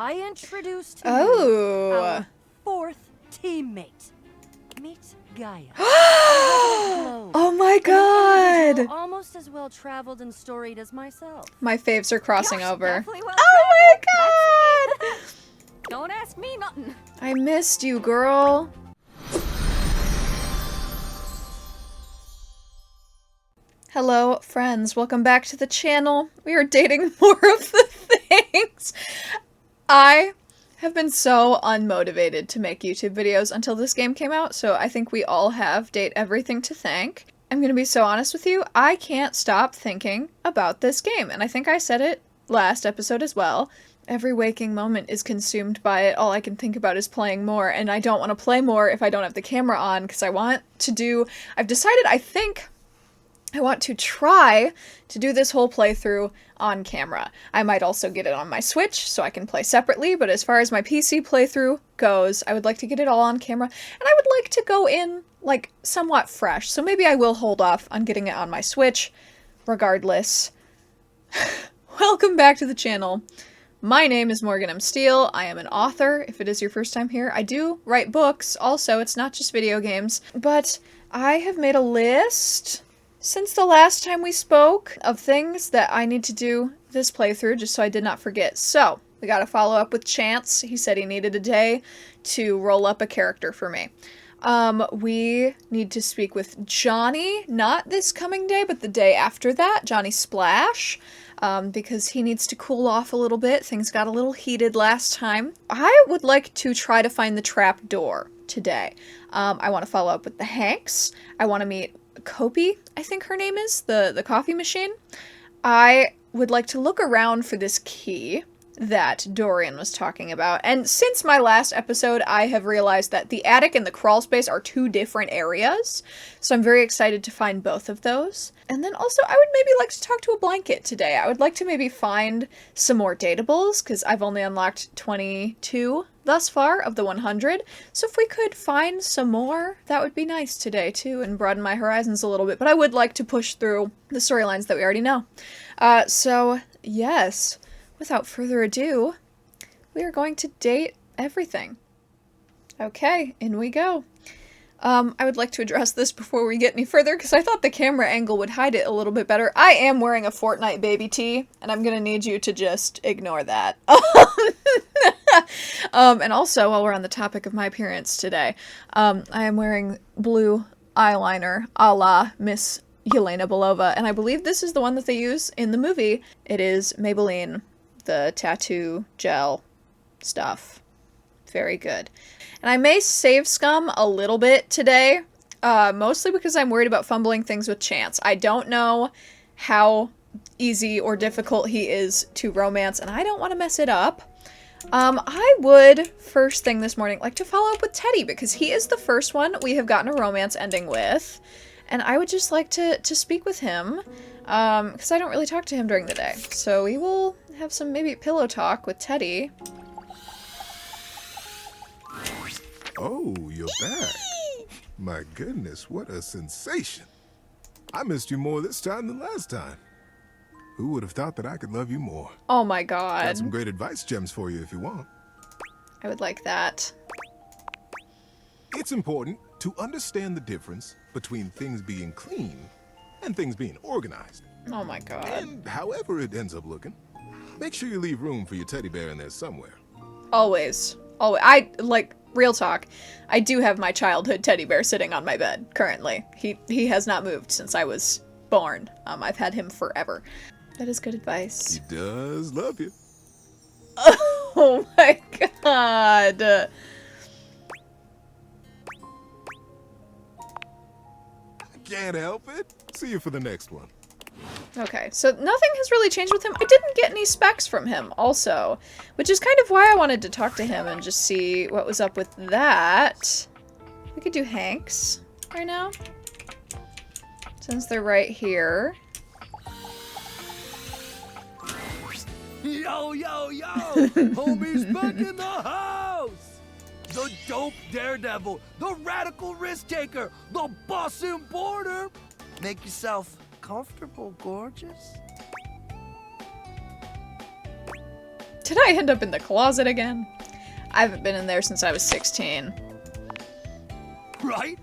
I introduce to you Oh. our fourth teammate. Meet Gaia. Oh my god! Almost as well traveled and storied as myself. My faves are crossing over. Definitely well Oh my god! Don't ask me nothing. I missed you, girl. Hello, friends. Welcome back to the channel. We are dating more of the things. I have been so unmotivated to make YouTube videos until this game came out, so I think we all have Date Everything to thank. I'm gonna be so honest with you, I can't stop thinking about this game, and I think I said it last episode as well. Every waking moment is consumed by it. All I can think about is playing more, and I don't want to play more if I don't have the camera on, because I've decided I want to try to do this whole playthrough on camera. I might also get it on my Switch so I can play separately, but as far as my PC playthrough goes, I would like to get it all on camera, and I would like to go in, like, somewhat fresh, so maybe I will hold off on getting it on my Switch. Regardless, welcome back to the channel. My name is Morgan M. Steele. I am an author, if it is your first time here. I do write books, also, it's not just video games, but I have made a list since the last time we spoke of things that I need to do this playthrough, just so I did not forget. So, we gotta follow up with Chance. He said he needed a day to roll up a character for me. We need to speak with Johnny, not this coming day, but the day after that, Johnny Splash, because he needs to cool off a little bit. Things got a little heated last time. I would like to try to find the trap door today. I want to follow up with the Hanks. I want to meet Kopi, I think her name is, the coffee machine. I would like to look around for this key that Dorian was talking about, and since my last episode, I have realized that the attic and the crawl space are two different areas, so I'm very excited to find both of those. And then also, I would maybe like to talk to a blanket today. I would like to maybe find some more dateables, because I've only unlocked 22 thus far of the 100, so if we could find some more, that would be nice today too, and broaden my horizons a little bit, but I would like to push through the storylines that we already know. So, yes, without further ado, we are going to date everything. Okay, in we go. I would like to address this before we get any further, because I thought the camera angle would hide it a little bit better. I am wearing a Fortnite baby tee, and I'm gonna need you to just ignore that. And also, while we're on the topic of my appearance today, I am wearing blue eyeliner a la Miss Yelena Belova, and I believe this is the one that they use in the movie. It is Maybelline, the tattoo gel stuff. Very good. And I may save scum a little bit today, mostly because I'm worried about fumbling things with Chance. I don't know how easy or difficult he is to romance, and I don't want to mess it up. I would, first thing this morning, like to follow up with Teddy, because he is the first one we have gotten a romance ending with, and I would just like to speak with him, because I don't really talk to him during the day. So we will have some maybe pillow talk with Teddy. Oh, you're back. My goodness, what a sensation. I missed you more this time than last time. Who would have thought that I could love you more? Oh my god. Got some great advice gems for you if you want. I would like that. It's important to understand the difference between things being clean and things being organized. Oh my god. And however it ends up looking, make sure you leave room for your teddy bear in there somewhere. Always. Always. Real talk, I do have my childhood teddy bear sitting on my bed, currently. He has not moved since I was born. I've had him forever. That is good advice. He does love you. Oh my god. I can't help it. See you for the next one. Okay, so nothing has really changed with him. I didn't get any specs from him, also, which is kind of why I wanted to talk to him and just see what was up with that. We could do Hanks right now, since they're right here. Yo, yo, yo! Homie's back in the house! The dope daredevil, the radical risk taker, the boss importer! Make yourself comfortable, gorgeous. Did I end up in the closet again? I haven't been in there since I was 16. Right?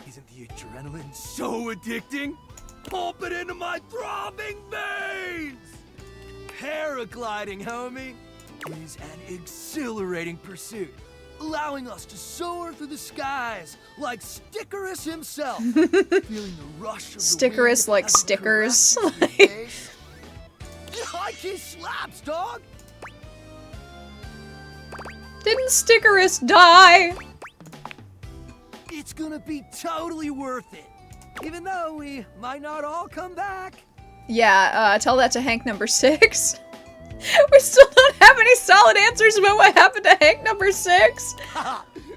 Isn't the adrenaline so addicting? Pump it into my throbbing veins! Paragliding, homie, is an exhilarating pursuit, allowing us to soar through the skies like Stickerus himself. Feeling the rush of Stickerus the wind like as it stickers. caresses your face. High key slaps, dog! Didn't Stickerus die? It's gonna be totally worth it, even though we might not all come back. Yeah, tell that to Hank number 6. We still don't have any solid answers about what happened to Hank number 6.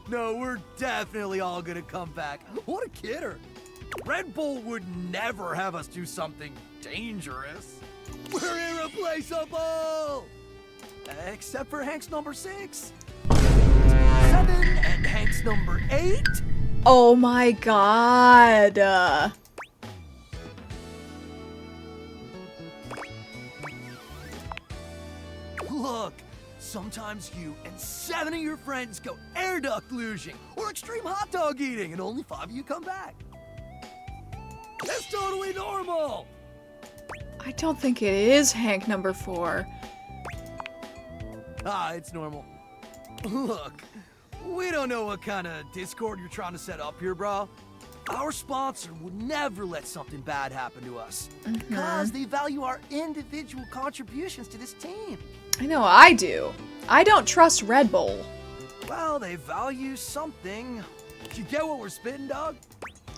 No, we're definitely all gonna come back. What a kidder. Red Bull would never have us do something dangerous. We're irreplaceable! Except for Hank's number 6. 7 and Hank's number 8. Oh my god. Look, sometimes you and 7 of your friends go air duct luging or extreme hot dog eating and only 5 of you come back. That's totally normal! I don't think it is Hank number 4. It's normal. Look, we don't know what kind of Discord you're trying to set up here, bro. Our sponsor would never let something bad happen to us. Because they value our individual contributions to this team. I know I do. I don't trust Red Bull. Well, they value something. You get what we're spitting, dog?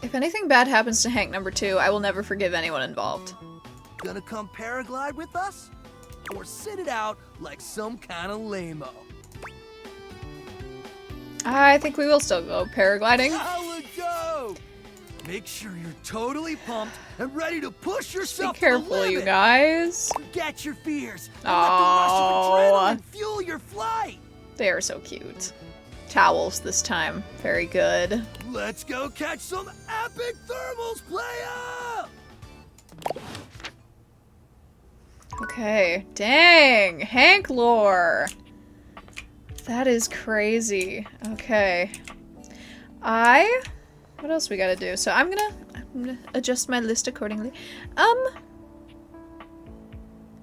If anything bad happens to Hank number 2, I will never forgive anyone involved. Gonna come paraglide with us? Or sit it out like some kind of lame-o? I think we will still go paragliding. Let's go! Make sure you're totally pumped and ready to push Be yourself careful, to the limit. you guys. Forget your fears and let the rush of adrenaline fuel your flight. They are so cute. Towels this time. Very good. Let's go catch some epic thermals, playa! Okay. Dang. Hank lore. That is crazy. Okay. What else we gotta do? So I'm gonna adjust my list accordingly.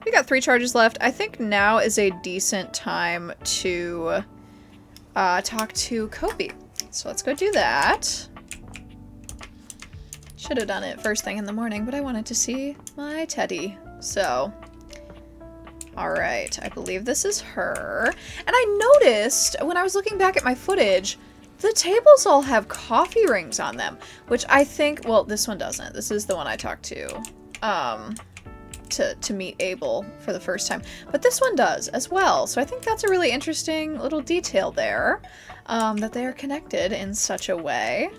We got 3 charges left. I think now is a decent time to talk to Kobe. So let's go do that. Should have done it first thing in the morning, but I wanted to see my teddy. So, alright, I believe this is her. And I noticed when I was looking back at my footage, the tables all have coffee rings on them, which I think, well, this one doesn't. This is the one I talked to meet Abel for the first time. But this one does as well. So I think that's a really interesting little detail there, that they are connected in such a way.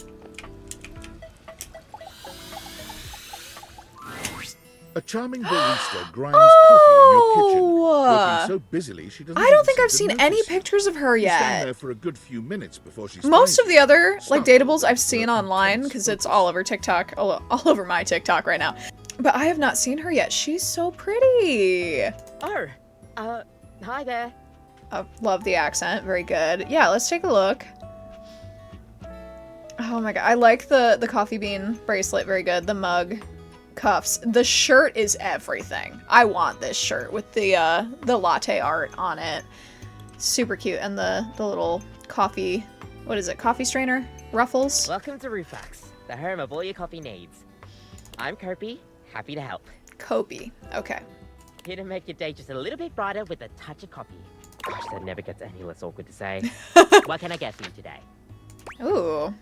A charming barista grinds coffee in your kitchen, working so busily she doesn't. I don't even think seem I've to seen notice any you. pictures of her You stand yet. there for a good few minutes before she Most of the other, like, Stop. dateables I've seen online, because it's all over TikTok, all over my TikTok right now. But I have not seen her yet. She's so pretty. Oh, hi there. Love the accent. Very good. Yeah, let's take a look. Oh my god. I like the coffee bean bracelet. Very good. The mug. Cuffs. The shirt is everything. I want this shirt with the latte art on it. Super cute. And the little coffee, what is it? Coffee strainer? Ruffles? Welcome to Roofax, the home of all your coffee needs. I'm Kirby, happy to help. Kobe. Okay. Here to make your day just a little bit brighter with a touch of coffee. Gosh, that never gets any less awkward to say. What can I get for you today? Ooh.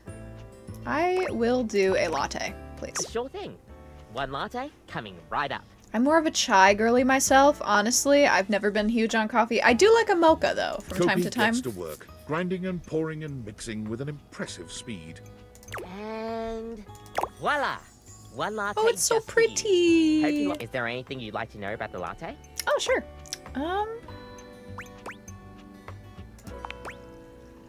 I will do a latte, please. Sure thing. 1 latte, coming right up. I'm more of a chai girly myself, honestly. I've never been huge on coffee. I do like a mocha, though, from time to time. gets to work, grinding and pouring and mixing with an impressive speed. And voila! 1 latte. Oh, it's so just for you. pretty. Hope you Is there anything you'd like to know about the latte? Oh, sure.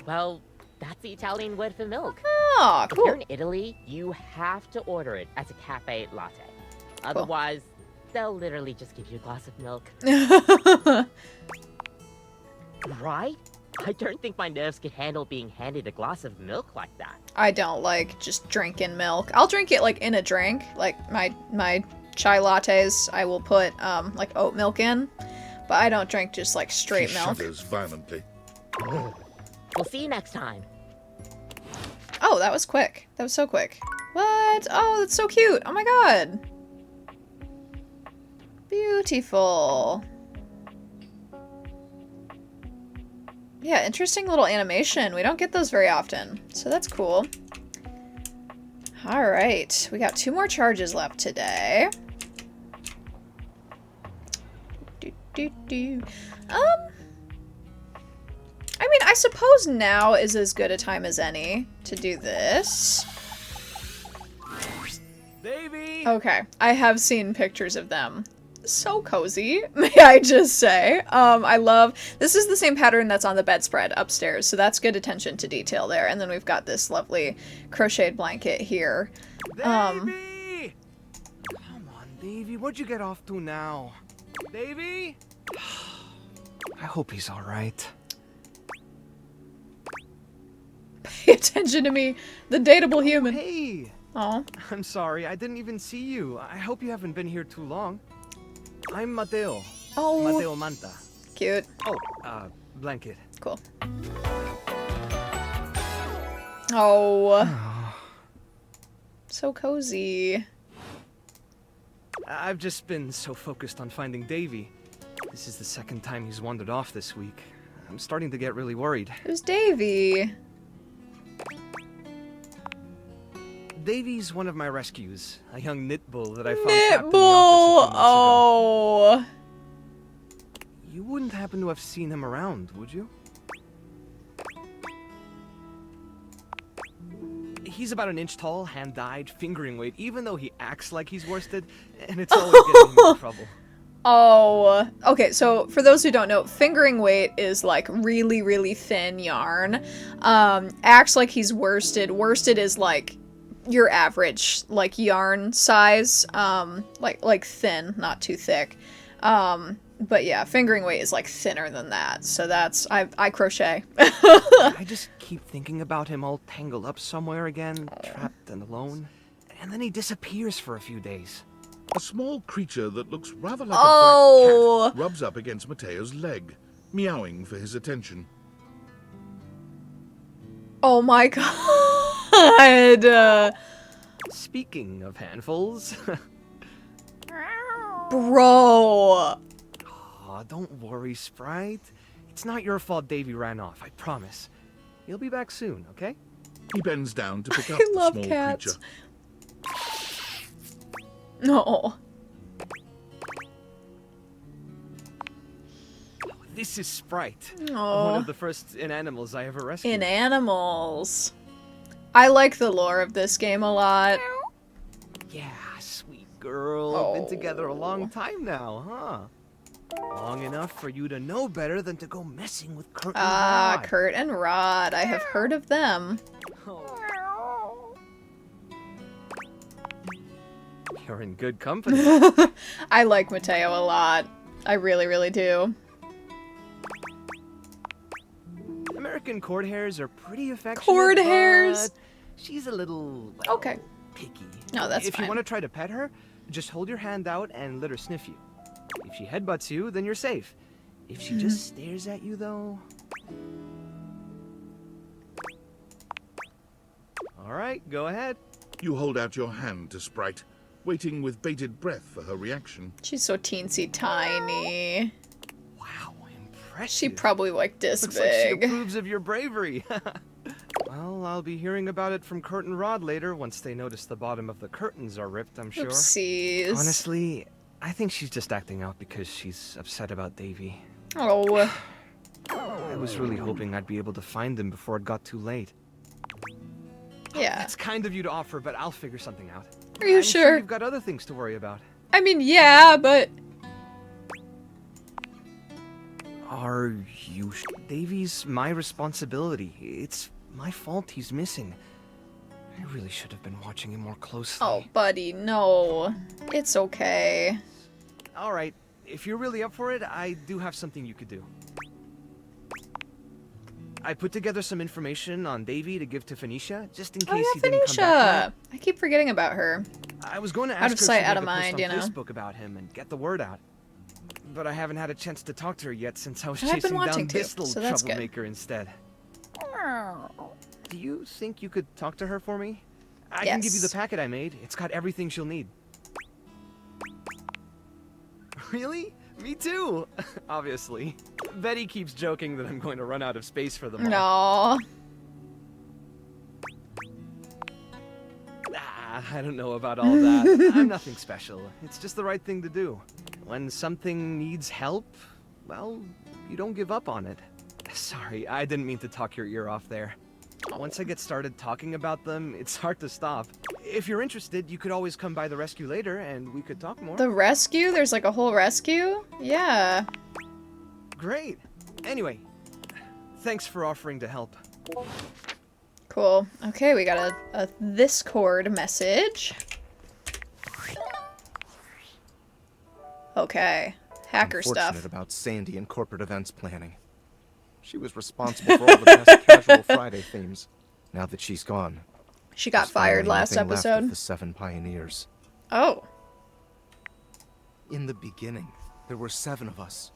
Well, that's the Italian word for milk. Oh, If you're cool. in Italy, you have to order it as a cafe latte. Otherwise, they'll literally just give you a glass of milk. Right? I don't think my nerves could handle being handed a glass of milk like that. I don't like just drinking milk. I'll drink it like in a drink. Like my chai lattes, I will put like oat milk in, but I don't drink just like straight She milk. shudders violently. We'll see you next time. Oh, that was quick. That was so quick. What? Oh, that's so cute. Oh my god. Beautiful. Yeah, interesting little animation. We don't get those very often, so that's cool. Alright, we got 2 more charges left today. I mean, I suppose now is as good a time as any to do this. Davy! Okay, I have seen pictures of them. So cozy, may I just say. I love, this is the same pattern that's on the bedspread upstairs, so that's good attention to detail there. And then we've got this lovely crocheted blanket here. Davy! Come on, Davy, what'd you get off to now? Davy? I hope he's alright. Pay attention to me, the dateable human. Hey! Oh, I'm sorry, I didn't even see you. I hope you haven't been here too long. I'm Mateo. oh, Mateo Manta. cute, Oh, blanket. cool. Oh, so cozy. I've just been so focused on finding Davy. This is the second time he's wandered off this week. I'm starting to get really worried. Who's Davy? Davy's one of my rescues, a young knit bull that I found trapped in the Knitbull! office a few months Oh. ago. You wouldn't happen to have seen him around, would you? He's about an inch tall, hand-dyed, fingering weight, even though he acts like he's worsted, and it's always getting him in trouble. Oh, okay, so for those who don't know, fingering weight is like really, really thin yarn. Acts like he's worsted. Worsted is like your average, like, yarn size, like thin, not too thick. But yeah, fingering weight is like thinner than that, so that's, I crochet. I just keep thinking about him all tangled up somewhere again, trapped and alone, and then he disappears for a few days. A small creature that looks rather like a Oh. black cat rubs up against Mateo's leg, meowing for his attention. Oh my god. Speaking of handfuls, Bro. aw, don't worry, Sprite. It's not your fault Davy ran off, I promise. He'll be back soon, okay? He bends down to pick up I the love small cats. creature. No. This is Sprite, one Oh. of the first inanimals I ever rescued. In animals. I like the lore of this game a lot. Yeah, sweet girl. Been together a Oh. long time now, huh? Long enough for you to know better than to go messing with Kurt and Ah, Rod. Kurt and Rod. I have heard of them. Oh. You're in good company. I like Mateo a lot. I really, really do. American cord hairs are pretty affectionate. Cord hairs? but she's a little, well, Okay. picky. No, that's If fine. you want to try to pet her, just hold your hand out and let her sniff you. If she headbutts you, then you're safe. If she just stares at you, though... Alright, go ahead. You hold out your hand to Sprite, waiting with bated breath for her reaction. She's so teensy tiny. Wow, impressive. She probably like this Looks like she big. approves of your bravery. Well, I'll be hearing about it from Kurt and Rod later once they notice the bottom of the curtains are ripped, I'm sure. Oopsies. Honestly, I think she's just acting out because she's upset about Davy. Oh. I was really hoping I'd be able to find him before it got too late. Yeah. It's kind of you to offer, but I'll figure something out. Are you I'm sure? You've got other things to worry about. I mean, yeah, but... Are you Davy's my responsibility. It's my fault he's missing. I really should have been watching him more closely. Oh, buddy, no. It's okay. Alright, if you're really up for it, I do have something you could do. I put together some information on Davy to give to Phoenicia, just in Oh case yeah, he didn't come back Phoenicia! I keep forgetting about her. to me. I was going to ask Out of her sight, if out she'd of make a post mind, on you know. Facebook about him and get the word out. But I haven't had a chance to talk to her yet since I was I've been chasing down wanting to, this little so that's good. troublemaker instead. Do you think you could talk to her for me? I can give you the Yes. packet I made. It's got everything she'll need. Really? Me too. Obviously. Betty keeps joking that I'm going to run out of space for them all. No. I don't know about all that. I'm nothing special. It's just the right thing to do. When something needs help, well, you don't give up on it. Sorry, I didn't mean to talk your ear off there. Once I get started talking about them, it's hard to stop. If you're interested, you could always come by the rescue later and we could talk more. The rescue? There's like a whole rescue? Yeah. Great. Anyway, thanks for offering to help. Cool. Okay, we got a Discord message. Okay. Hacker Unfortunate stuff. about Sandy and corporate events planning. She was responsible for all the best casual Friday themes. Now that she's gone, She got there's finally fired last nothing left of episode. the 7 pioneers. Oh. In the beginning, there were 7 of us,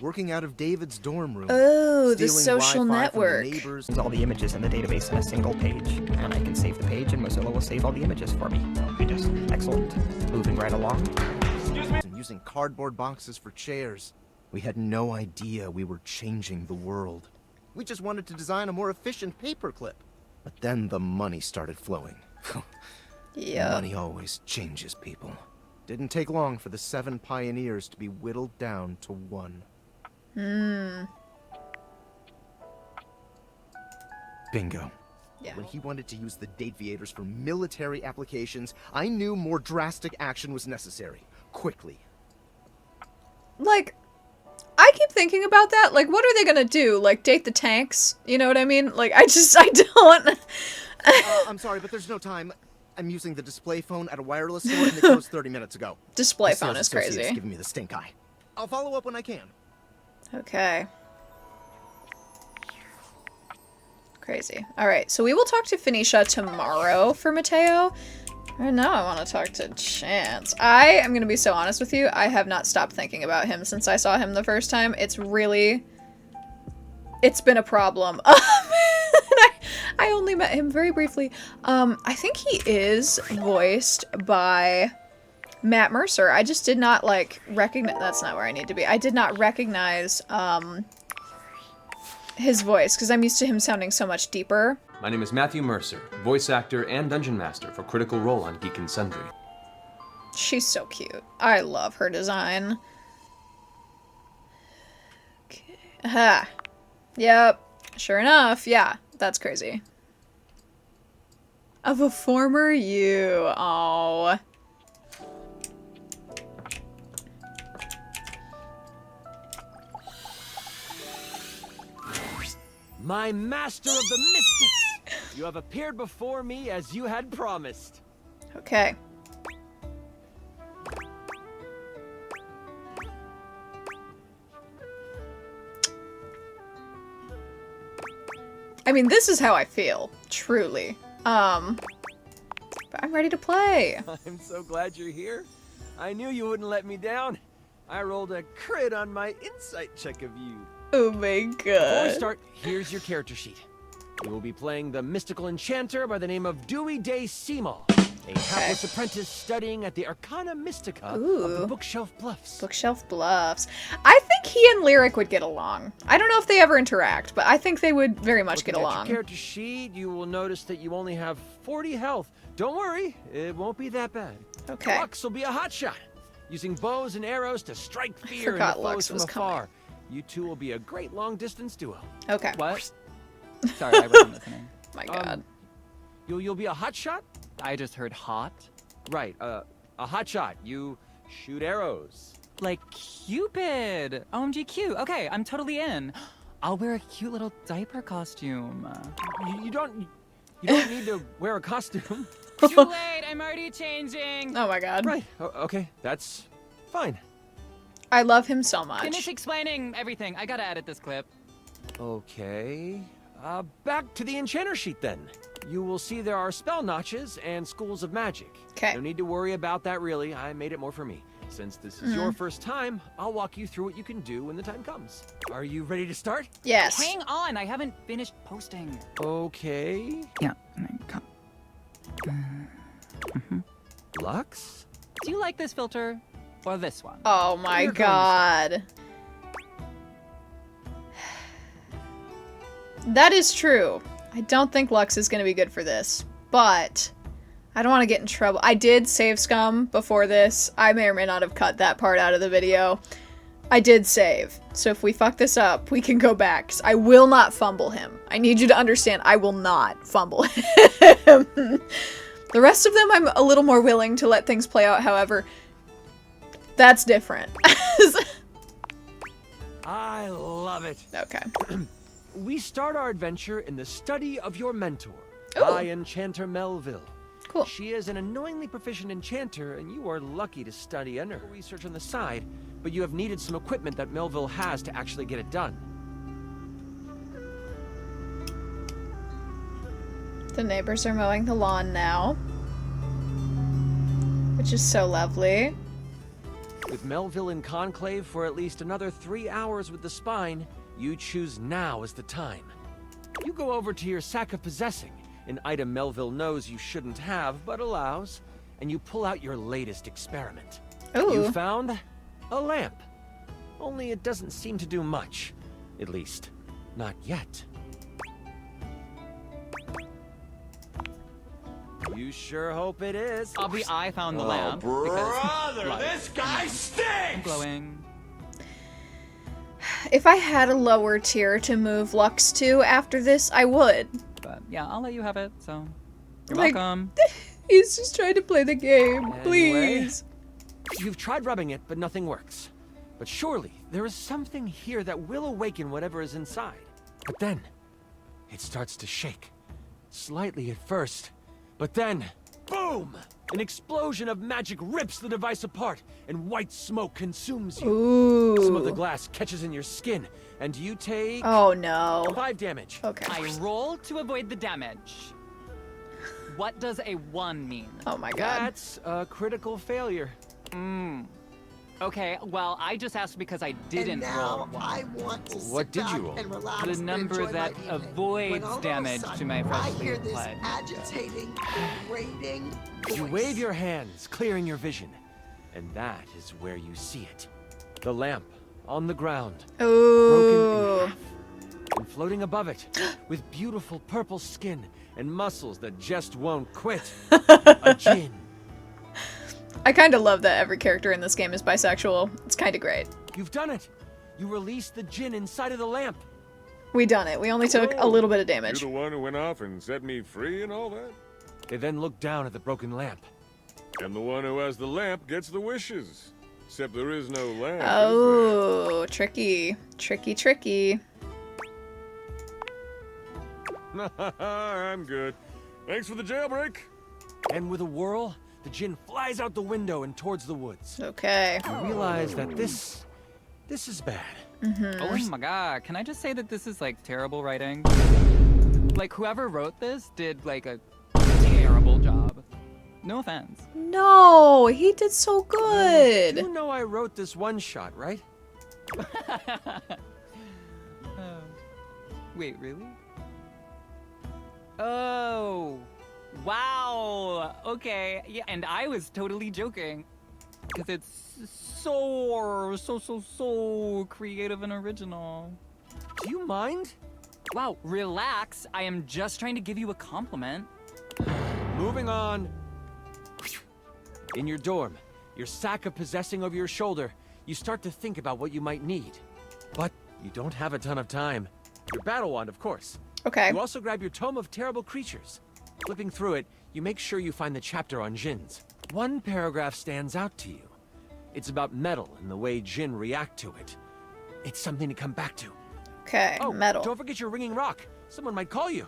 working out of David's dorm room. Oh, the stealing social Wi-Fi from the network. neighbors. All the images in the database in a single page, and I can save the page, and Mozilla will save all the images for me. Excellent. Moving right along. And using cardboard boxes for chairs. We had no idea we were changing the world. We just wanted to design a more efficient paperclip. But then the money started flowing. Yeah. Money always changes people. Didn't take long for the 7 pioneers to be whittled down to 1. Bingo. Yeah. When he wanted to use the Dateviators for military applications, I knew more drastic action was necessary. Quickly. Like, I keep thinking about that. Like, what are they gonna do? Like, date the tanks? You know what I mean? Like, I don't. I'm sorry, but there's no time. I'm using the display phone at a wireless store and they closed 30 minutes ago. Display The phone sales is associate's crazy. giving me the stink eye. I'll follow up when I can. Okay. Crazy. Alright, so we will talk to Phoenicia tomorrow for Mateo. Right now I want to talk to Chance. I am going to be so honest with you. I have not stopped thinking about him since I saw him the first time. It's been a problem. I only met him very briefly. I think he is voiced by Matt Mercer. I just did not, like, recognize... That's not where I need to be. I did not recognize, his voice, because I'm used to him sounding so much deeper. My name is Matthew Mercer, voice actor and dungeon master for Critical Role on Geek and Sundry. She's so cute. I love her design. Okay. Aha. Yep. Sure enough. Yeah, that's crazy. Of a former you. Oh. My master of the mystics! You have appeared before me as you had promised. Okay. I mean, this is how I feel, truly. But I'm ready to play. I'm so glad you're here. I knew you wouldn't let me down. I rolled a crit on my insight check of you. Oh my god. Before we start, here's your character sheet. You will be playing the mystical enchanter by the name of Dewey Day Seymour, a hapless apprentice studying at the Arcana Mystica of the Ooh. Bookshelf Bluffs. Bookshelf Bluffs. I think he and Lyric would get along. I don't know if they ever interact, but I think they would very much get Looking at along. your character sheet, you will notice that you only have 40 health. Don't worry, it won't be that bad. Okay. Lux will be a hotshot, using bows and arrows to strike fear into forgot foes Lux from was afar. You two will be a great long-distance duo. Okay. What? Sorry, I wasn't listening. My god. You'll be a hotshot? I just heard hot. Right, a hotshot. You shoot arrows. Like Cupid! OMG cute. Okay, I'm totally in. I'll wear a cute little diaper costume. You don't need to wear a costume. Too late, I'm already changing. Oh my god. Right, okay, that's fine. I love him so much. Finish explaining everything. I gotta edit this clip. Okay, Back to the enchanter sheet then. You will see there are spell notches and schools of magic. Okay. No need to worry about that really. I made it more for me. Since this is your first time, I'll walk you through what you can do when the time comes. Are you ready to start? Yes. Hang on, I haven't finished posting. Okay. Yeah. Lux? Do you like this filter or this one? Oh my You're going god. That is true. I don't think Lux is going to be good for this, but I don't want to get in trouble. I did save scum before this. I may or may not have cut that part out of the video. I did save. So if we fuck this up, we can go back. 'Cause I will not fumble him. I need you to understand, I will not fumble him. The rest of them, I'm a little more willing to let things play out. However, that's different. I love it. Okay. We start our adventure in the study of your mentor, Ooh. High Enchanter Melville. Cool. She is an annoyingly proficient enchanter, and you are lucky to study under her research on the side, but you have needed some equipment that Melville has to actually get it done. The neighbors are mowing the lawn now, which is so lovely. With Melville in conclave for at least another 3 hours with the spine, you choose now as the time. You go over to your sack of possessing, an item Melville knows you shouldn't have, but allows, and you pull out your latest experiment. Ooh. You found a lamp. Only it doesn't seem to do much. At least, not yet. You sure hope it is. Obviously, I found the lamp. Brother, because, this guy stinks! glowing. If I had a lower tier to move Lux to after this, I would. But yeah, I'll let you have it. So you're Like- welcome. He's just trying to play the game. Anyway. Please. You've tried rubbing it, but nothing works. But surely, there is something here that will awaken whatever is inside. But then, it starts to shake. Slightly at first, but then, boom! An explosion of magic rips the device apart, and white smoke consumes you. Ooh. Some of the glass catches in your skin, and you take Oh no. 5 damage. Okay. I roll to avoid the damage. What does a 1 mean? Oh my god. That's a critical failure. Okay, well, I just asked because I didn't roll one. I want to What sit did you back roll? and relax The and number enjoy that my evening, when avoids all of a damage to sudden, my I freshly hear this applied. agitating, grating You voice. wave your hands, clearing your vision, and that is where you see it. The lamp on the ground, broken Ooh. in half, and floating above it, with beautiful purple skin and muscles that just won't quit. A djinn. I kind of love that every character in this game is bisexual. It's kind of great. You've done it. You released the djinn inside of the lamp. We done it. We only took a little bit of damage. You're the one who went off and set me free and all that? They then look down at the broken lamp. And the one who has the lamp gets the wishes. Except there is no lamp. Oh, tricky. Tricky, tricky. I'm good. Thanks for the jailbreak. And with a whirl, the djinn flies out the window and towards the woods. Okay. You realize that this is bad. Oh my god, can I just say that this is like terrible writing? Like whoever wrote this did like a terrible job. No offense. No, he did so good. You know I wrote this one shot, right? Wait, really? Oh, wow. Okay, yeah, and I was totally joking. Because it's so creative and original. Do you mind? Wow, relax. I am just trying to give you a compliment. Moving on. In your dorm, your sack of possessing over your shoulder, you start to think about what you might need. But you don't have a ton of time. Your battle wand, of course. Okay. You also grab your Tome of Terrible Creatures. Flipping through it, you make sure you find the chapter on djinns. One paragraph stands out to you. It's about metal and the way djinn react to it. It's something to come back to. Okay, Oh, metal. don't forget your ringing rock. Someone might call you.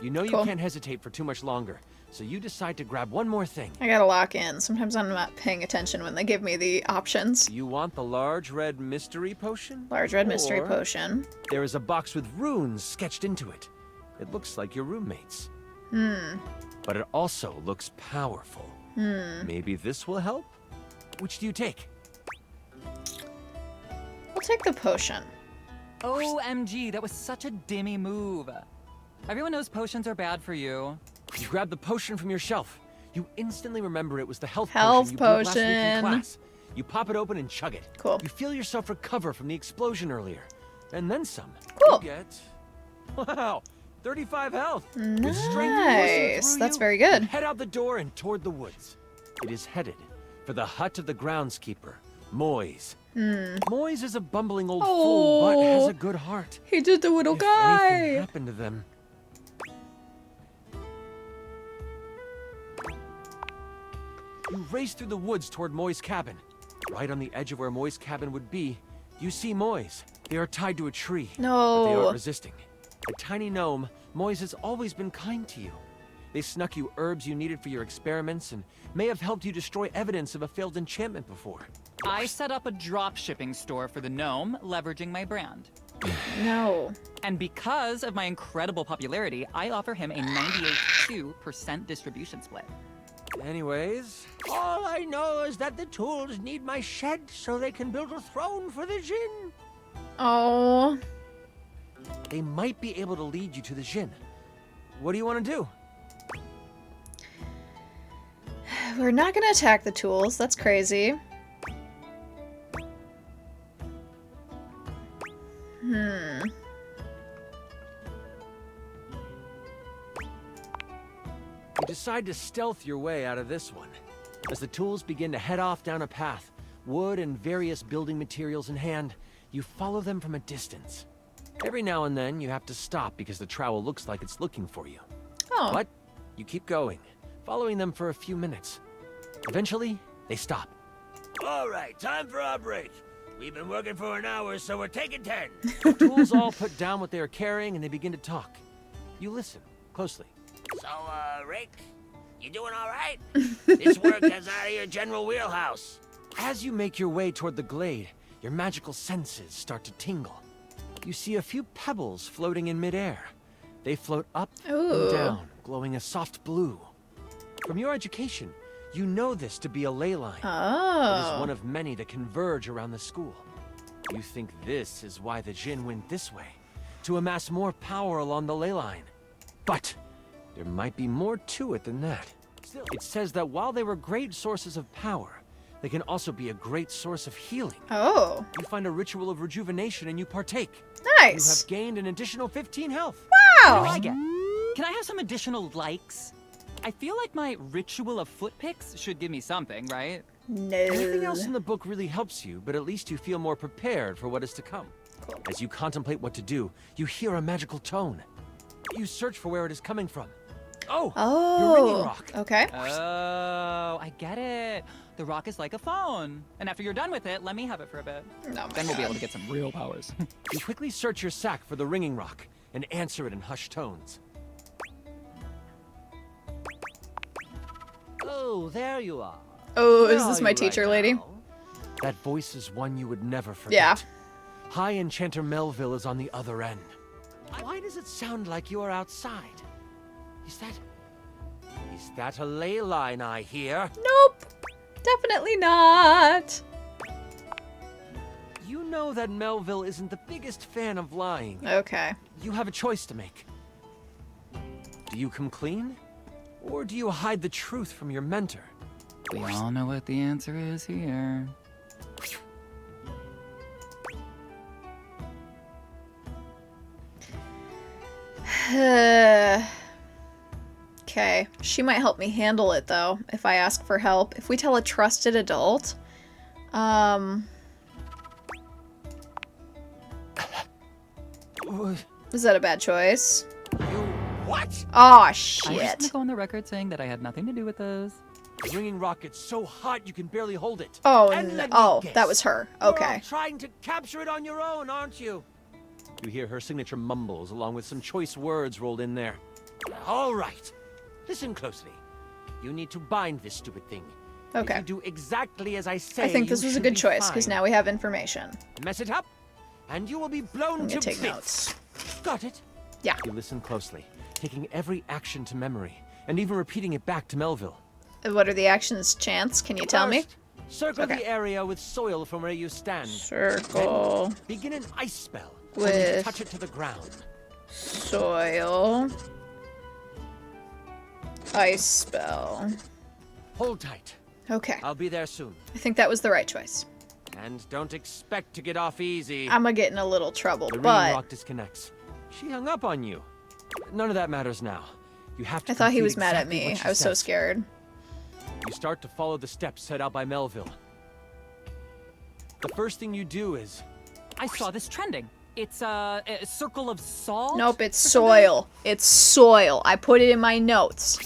You know you Cool. can't hesitate for too much longer, so you decide to grab one more thing. I gotta lock in. Sometimes I'm not paying attention when they give me the options. You want the large red mystery potion? Large red mystery Or potion. there is a box with runes sketched into it. It looks like your roommate's. But it also looks powerful. Maybe this will help? Which do you take? I'll take the potion. OMG, that was such a dimmy move. Everyone knows potions are bad for you. You grab the potion from your shelf. You instantly remember it was the health Health potion you brewed last week in potion. class. You pop it open and chug it. Cool. You feel yourself recover from the explosion earlier. And then some. Cool. You get... Wow! 35 health! Good strength coursing Nice. through That's you. very good. Head out the door and toward the woods. It is headed for the hut of the groundskeeper, Moise. Moise is a bumbling old fool, but has a good heart. He did the little If guy. anything happened to them... You race through the woods toward Moy's cabin. Right on the edge of where Moy's cabin would be, you see Moy's. They are tied to a tree. No. But they aren't resisting. A tiny gnome, Moy's has always been kind to you. They snuck you herbs you needed for your experiments and may have helped you destroy evidence of a failed enchantment before. I set up a drop shipping store for the gnome, leveraging my brand. No. And because of my incredible popularity, I offer him a 98.2% distribution split. Anyways, all I know is that the tools need my shed so they can build a throne for the Jinn. Oh. They might be able to lead you to the Jinn. What do you want to do? We're not gonna attack the tools. That's crazy. You decide to stealth your way out of this one. As the tools begin to head off down a path, wood and various building materials in hand, you follow them from a distance. Every now and then, you have to stop because the trowel looks like it's looking for you. Oh. But you keep going, following them for a few minutes. Eventually, they stop. All right, time for our break. We've been working for an hour, so we're taking 10. The tools all put down what they are carrying and they begin to talk. You listen closely. So, Rick, you doing all right? This work is out of your general wheelhouse. As you make your way toward the glade, your magical senses start to tingle. You see a few pebbles floating in midair. They float up Ooh. and down, glowing a soft blue. From your education, you know this to be a ley line. It is Oh. one of many that converge around the school. You think this is why the Jinn went this way, to amass more power along the ley line. But there might be more to it than that. It says that while they were great sources of power, they can also be a great source of healing. Oh. You find a ritual of rejuvenation and you partake. Nice. You have gained an additional 15 health. What do Wow. I get? Can I have some additional likes? I feel like my ritual of foot picks should give me something, right? Nothing else No. in the book really helps you, but at least you feel more prepared for what is to come. As you contemplate what to do, you hear a magical tone. You search for where it is coming from. Oh, your ringing Oh. rock. Okay. Oh, I get it. The rock is like a phone. And after you're done with it, let me have it for a bit. No, Then we'll be able to get some real powers. You quickly search your sack for the ringing rock and answer it in hushed tones. Oh, there you are. Oh, Where is are this my you teacher right lady? now? That voice is one you would never forget. Yeah. High Enchanter Melville is on the other end. Why does it sound like you are outside? Is that a ley line I hear? Nope. Definitely not. You know that Melville isn't the biggest fan of lying. Okay. You have a choice to make. Do you come clean? Or do you hide the truth from your mentor? We all know what the answer is here. Okay. She might help me handle it, though, if I ask for help. If we tell a trusted adult. Is that a bad choice? What? Oh, I just want shit. to go on the record saying that I had nothing to do with this. The ringing rock gets so hot you can barely hold it. Oh, And let me oh, guess. that was her. You're Okay. all trying to capture it on your own, aren't you? You hear her signature mumbles along with some choice words rolled in there. All right. Listen closely. You need to bind this stupid thing. Okay. If you do exactly as I say, I think this you was a should good be choice, because fine. now we have information. Mess it up, and you will be blown I'm to gonna take bits. notes. Got it? Yeah. You listen closely, taking every action to memory, and even repeating it back to Melville. What are the actions, Chance? Can you tell me? First, circle Okay. the area with soil from where you stand. Circle Then begin an ice spell. with Only touch it to the ground. soil. Ice spell. Hold tight. Okay. I'll be there soon. I think that was the right choice. And don't expect to get off easy. I'm gonna get in a little trouble, The reading but rock disconnects. She hung up on you. None of that matters now. You have to I thought he complete was mad at exactly me. what she I was so says. scared. You start to follow the steps set out by Melville. The first thing you do is... I saw this trending. It's a circle of salt? Nope, it's soil. It's soil. I put it in my notes.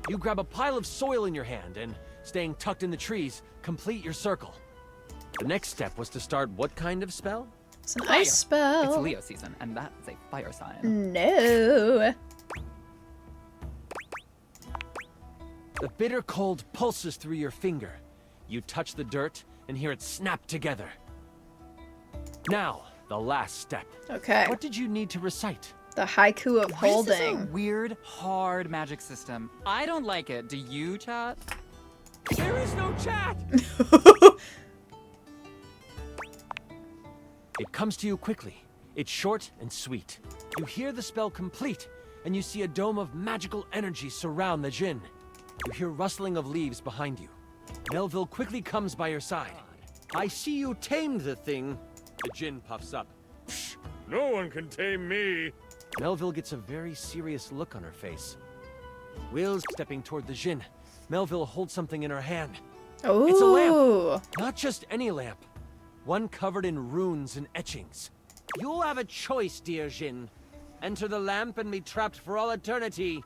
You grab a pile of soil in your hand and, staying tucked in the trees, complete your circle. The next step was to start what kind of spell? It's an ice spell. It's Leo season, and that is a fire sign. No. The bitter cold pulses through your finger. You touch the dirt and hear it snap together. Now, the last step. Okay. What did you need to recite? The haiku of This is a holding. weird, hard magic system. I don't like it. Do you, chat? There is no chat! It comes to you quickly. It's short and sweet. You hear the spell complete, and you see a dome of magical energy surround the djinn. You hear rustling of leaves behind you. Melville quickly comes by your side. I see you tamed the thing. The djinn puffs up. No one can tame me. Melville gets a very serious look on her face. Will's stepping toward the djinn. Melville holds something in her hand. Ooh. It's a lamp. Not just any lamp. One covered in runes and etchings. You have a choice, dear Jin. Enter the lamp and be trapped for all eternity,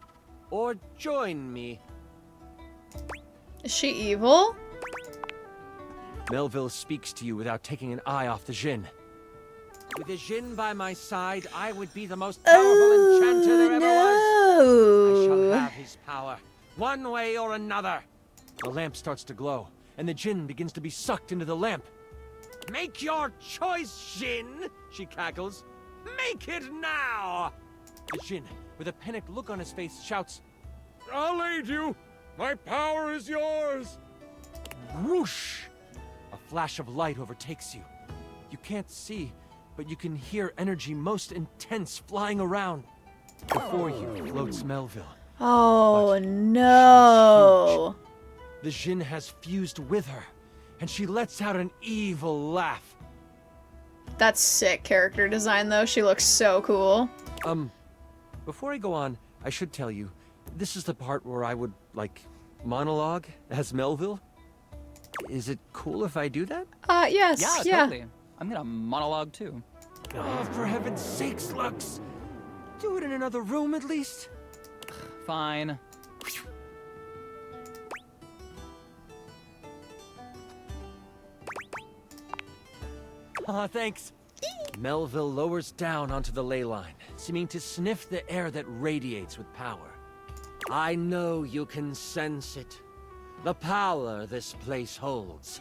or join me. Is she evil? Melville speaks to you without taking an eye off the djinn. With the Jin by my side, I would be the most powerful enchanter there ever was. I shall have his power, one way or another. The lamp starts to glow, and the djinn begins to be sucked into the lamp. Make your choice, Jin, she cackles. Make it now! The djinn, with a panicked look on his face, shouts, I'll aid you. My power is yours. Whoosh! A flash of light overtakes you. You can't see, but you can hear energy most intense flying around. Before you floats Melville. Oh no. The djinn has fused with her, and she lets out an evil laugh. That's sick character design though. She looks so cool. Before I go on, I should tell you, this is the part where I would, monologue as Melville. Is it cool if I do that? Yes, Yeah, totally. I'm gonna monologue too. Oh, for heaven's sakes, Lux! Do it in another room at least. Fine. Thanks. Melville lowers down onto the ley line, seeming to sniff the air that radiates with power. I know you can sense it. The power this place holds.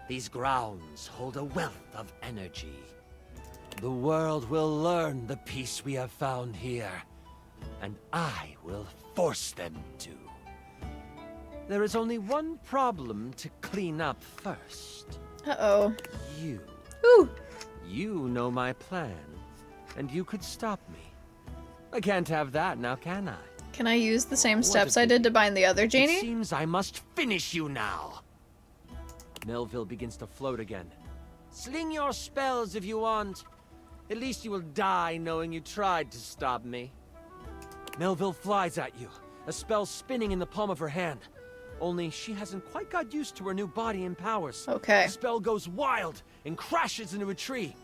These grounds hold a wealth of energy. The world will learn the peace we have found here, and I will force them to. There is only one problem to clean up first. Uh-oh. You. Ooh. You know my plan, and you could stop me. I can't have that now, can I? Can I use the same What steps a I did to bind the other It genie? seems I must finish you now. Melville begins to float again. Sling your spells if you want. At least you will die knowing you tried to stop me. Melville flies at you, a spell spinning in the palm of her hand. Only she hasn't quite got used to her new body and powers. Okay. The spell goes wild and crashes into a tree.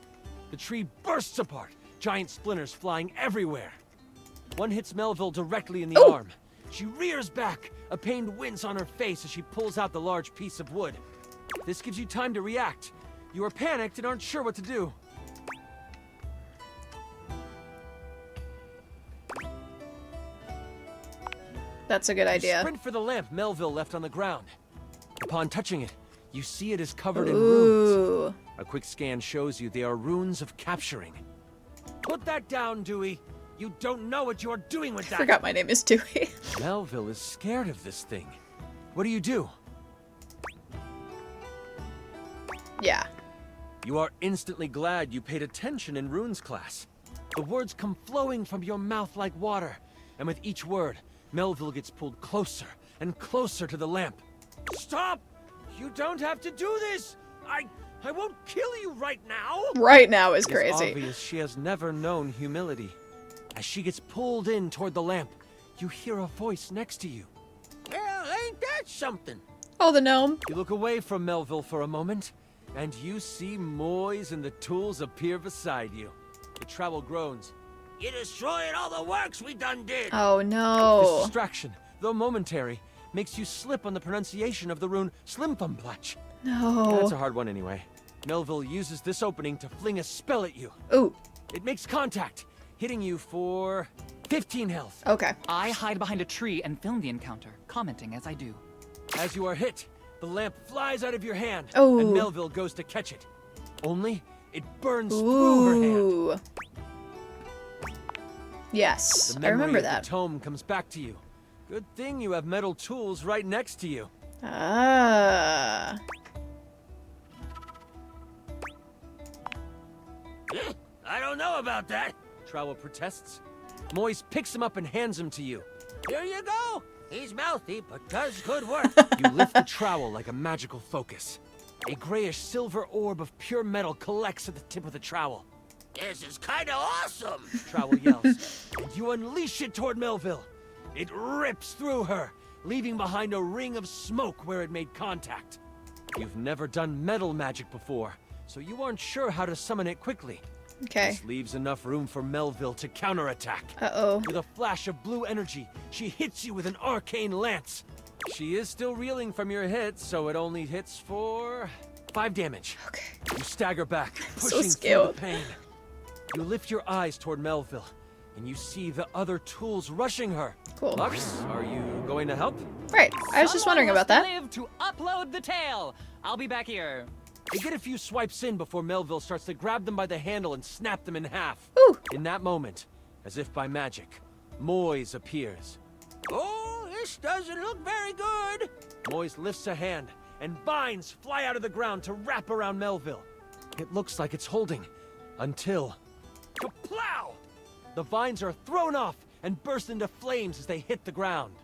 The tree bursts apart, giant splinters flying everywhere. One hits Melville directly in the arm. She rears back, a pained wince on her face as she pulls out the large piece of wood. This gives you time to react. You are panicked and aren't sure what to do. That's a good You idea. sprint for the lamp Melville left on the ground. Upon touching it, you see it is covered in Ooh. runes. A quick scan shows you they are runes of capturing. Put that down, Dewey. You don't know what you're doing with I that. forgot my name is Dewey. Melville is scared of this thing. What do you do? Yeah. You are instantly glad you paid attention in runes class. The words come flowing from your mouth like water, and with each word, Melville gets pulled closer and closer to the lamp. Stop! You don't have to do this! I won't kill you right now! Right now is It's crazy. obvious she has never known humility. As she gets pulled in toward the lamp, you hear a voice next to you. Well, ain't that something? Oh, the gnome. You look away from Melville for a moment, and you see Moise and the tools appear beside you. The trowel groans. You destroyed all the works we done did! Oh, This no. distraction, though momentary, makes you slip on the pronunciation of the rune Slimpumplach. No. That's a hard one anyway. Melville uses this opening to fling a spell at you. Ooh. It makes contact, hitting you for 15 health. Okay. I hide behind a tree and film the encounter, commenting as I do. As you are hit, the lamp flies out of your hand, Oh. and Melville goes to catch it. Only, it burns through her hand. Ooh. Yes, The I memory remember of that. the tome comes back to you. Good thing you have metal tools right next to you. Ah. I don't know about that. Trowel protests. Moise picks him up and hands him to you. Here you go. He's mouthy, but does good work. You lift the trowel like a magical focus. A grayish silver orb of pure metal collects at the tip of the trowel. This is kind of awesome. Trowel yells, and you unleash it toward Melville. It rips through her, leaving behind a ring of smoke where it made contact. You've never done metal magic before, so you aren't sure how to summon it quickly. Okay. This leaves enough room for Melville to counterattack. Uh-oh. With a flash of blue energy, she hits you with an arcane lance. She is still reeling from your hit, so it only hits for 5 damage. Okay. You stagger back, So pushing through the scared. pain. You lift your eyes toward Melville, and you see the other tools rushing her. Cool. Lux, are you going to help? Right. I was just wondering about that. Live to upload the tale. I'll be back here. You get a few swipes in before Melville starts to grab them by the handle and snap them in half. Ooh. In that moment, as if by magic, Moise appears. Oh, this doesn't look very good. Moise lifts a hand, and vines fly out of the ground to wrap around Melville. It looks like it's holding, until... Kaplow! The vines are thrown off and burst into flames as they hit the ground.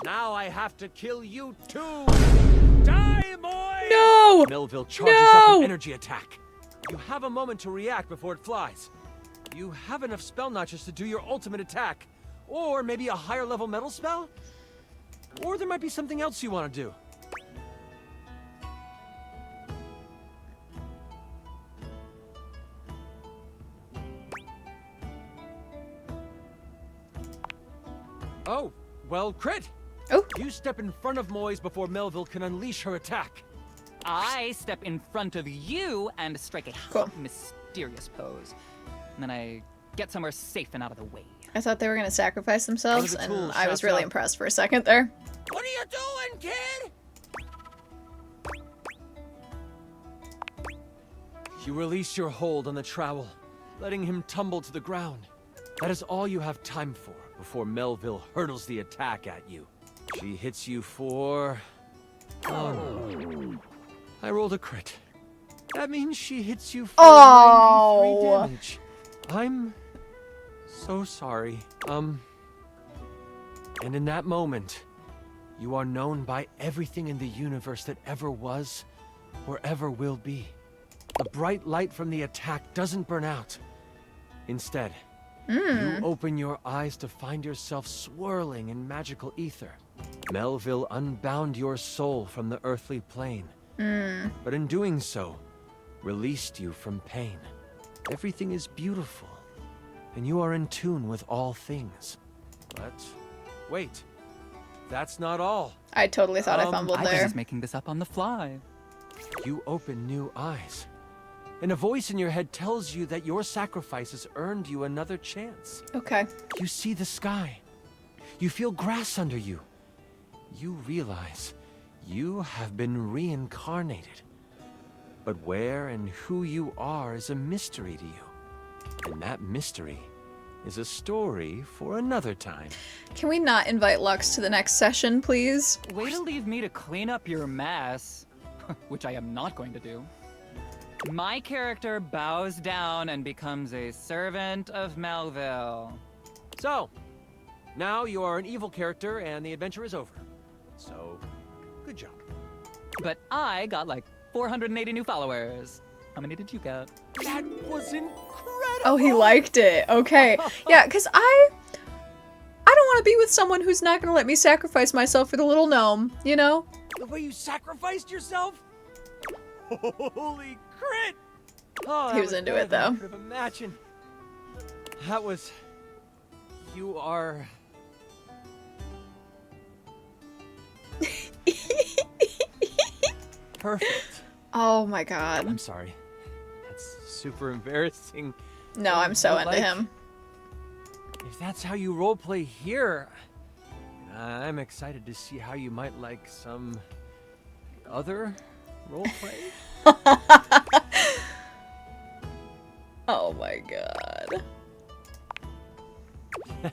Now I have to kill you too! Die, Moise! No! Melville charges up an energy attack. You have a moment to react before it flies. You have enough spell notches to do your ultimate attack, or maybe a higher level metal spell? Or there might be something else you want to do. Oh, well, crit! Oh. You step in front of Moise before Melville can unleash her attack. I step in front of you and strike a hot, mysterious pose. And then I get somewhere safe and out of the way. I thought they were gonna sacrifice themselves, One of and the tools I was shouts really out. impressed for a second there. What are you doing, kid? You release your hold on the trowel, letting him tumble to the ground. That is all you have time for before Melville hurtles the attack at you. She hits you for... Oh no. I rolled a crit. That means she hits you for 93 damage. I'm so sorry. And in that moment, you are known by everything in the universe that ever was or ever will be. The bright light from the attack doesn't burn out. Instead, you open your eyes to find yourself swirling in magical ether. Melville unbound your soul from the earthly plane, but in doing so, released you from pain. Everything is beautiful, and you are in tune with all things. But wait, that's not all. I totally thought I fumbled I was there. just making this up on the fly. You open new eyes, and a voice in your head tells you that your sacrifice has earned you another chance. Okay. You see the sky. You feel grass under you, you realize you have been reincarnated. But where and who you are is a mystery to you. And that mystery is a story for another time. Can we not invite Lux to the next session, please? Way to leave me to clean up your mess. Which I am not going to do. My character bows down and becomes a servant of Melville. So, now you are an evil character and the adventure is over. So, good job. But I got like 480 new followers. How many did you get? That was incredible! Oh, he liked it. Okay. Yeah, because I don't want to be with someone who's not going to let me sacrifice myself for the little gnome, you know? The way you sacrificed yourself? Holy crit! Oh, He was into it, though. I could have imagined. That was... You are... Perfect. Oh my god. I'm sorry. That's super embarrassing. No, I'm so But, into him. If that's how you roleplay here, I'm excited to see how you might like some other roleplay. Oh my god.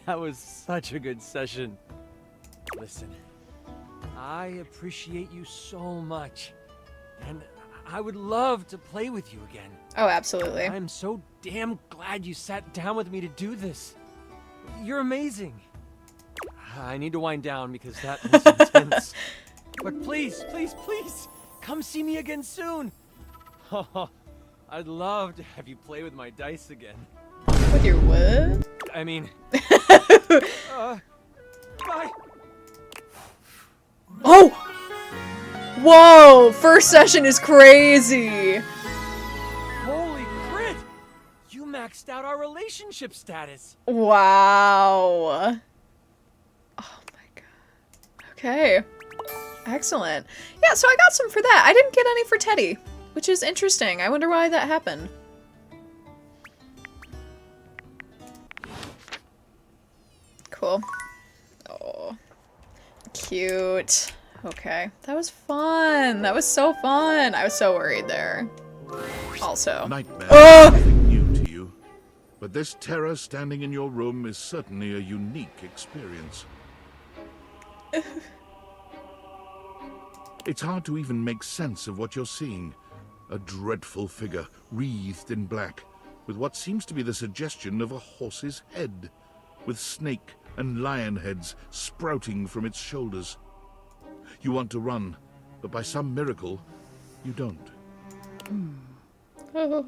That was such a good session. Listen, I appreciate you so much, and I would love to play with you again. Oh, absolutely. I'm so damn glad you sat down with me to do this. You're amazing. I need to wind down because that was intense. But please, please, please, come see me again soon. I'd love to have you play with my dice again. With your what? I mean, bye. Oh! Whoa! First session is crazy! Holy crit! You maxed out our relationship status. Wow. Oh my god. Okay. Excellent. Yeah, so I got some for that. I didn't get any for Teddy, which is interesting. I wonder why that happened. Cool. Oh. Cute. Okay. That was fun. That was so fun. I was so worried there. Also. Nightmare Oh! is nothing new to you, but this terror standing in your room is certainly a unique experience. It's hard to even make sense of what you're seeing. A dreadful figure, wreathed in black, with what seems to be the suggestion of a horse's head, with snake and lion heads sprouting from its shoulders. You want to run, but by some miracle, you don't. Oh.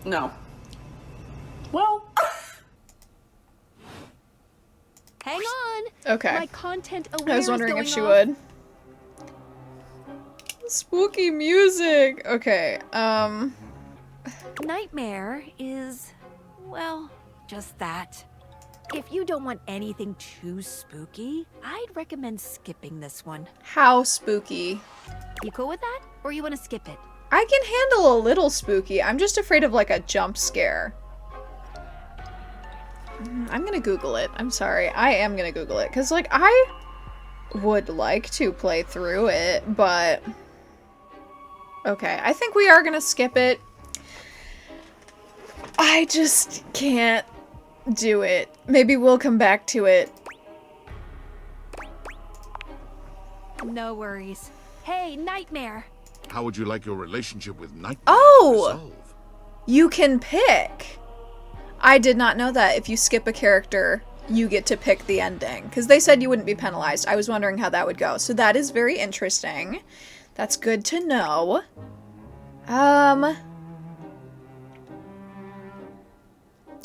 No. Well. Hang on. Okay. My content aware I was wondering if is she going would. Spooky music. Okay. Nightmare is, well, just that. If you don't want anything too spooky, I'd recommend skipping this one. How spooky? You cool with that? Or you want to skip it? I can handle a little spooky. I'm just afraid of like a jump scare. I'm gonna Google it. I'm sorry. I am gonna Google it. Because, like, I would like to play through it, but... Okay, I think we are gonna skip it. I just can't do it. Maybe we'll come back to it. No worries. Hey, Nightmare. How would you like your relationship with Nightmare Oh! to resolve? You can pick. I did not know that if you skip a character, you get to pick the ending. Because they said you wouldn't be penalized. I was wondering how that would go. So that is very interesting. That's good to know. I'm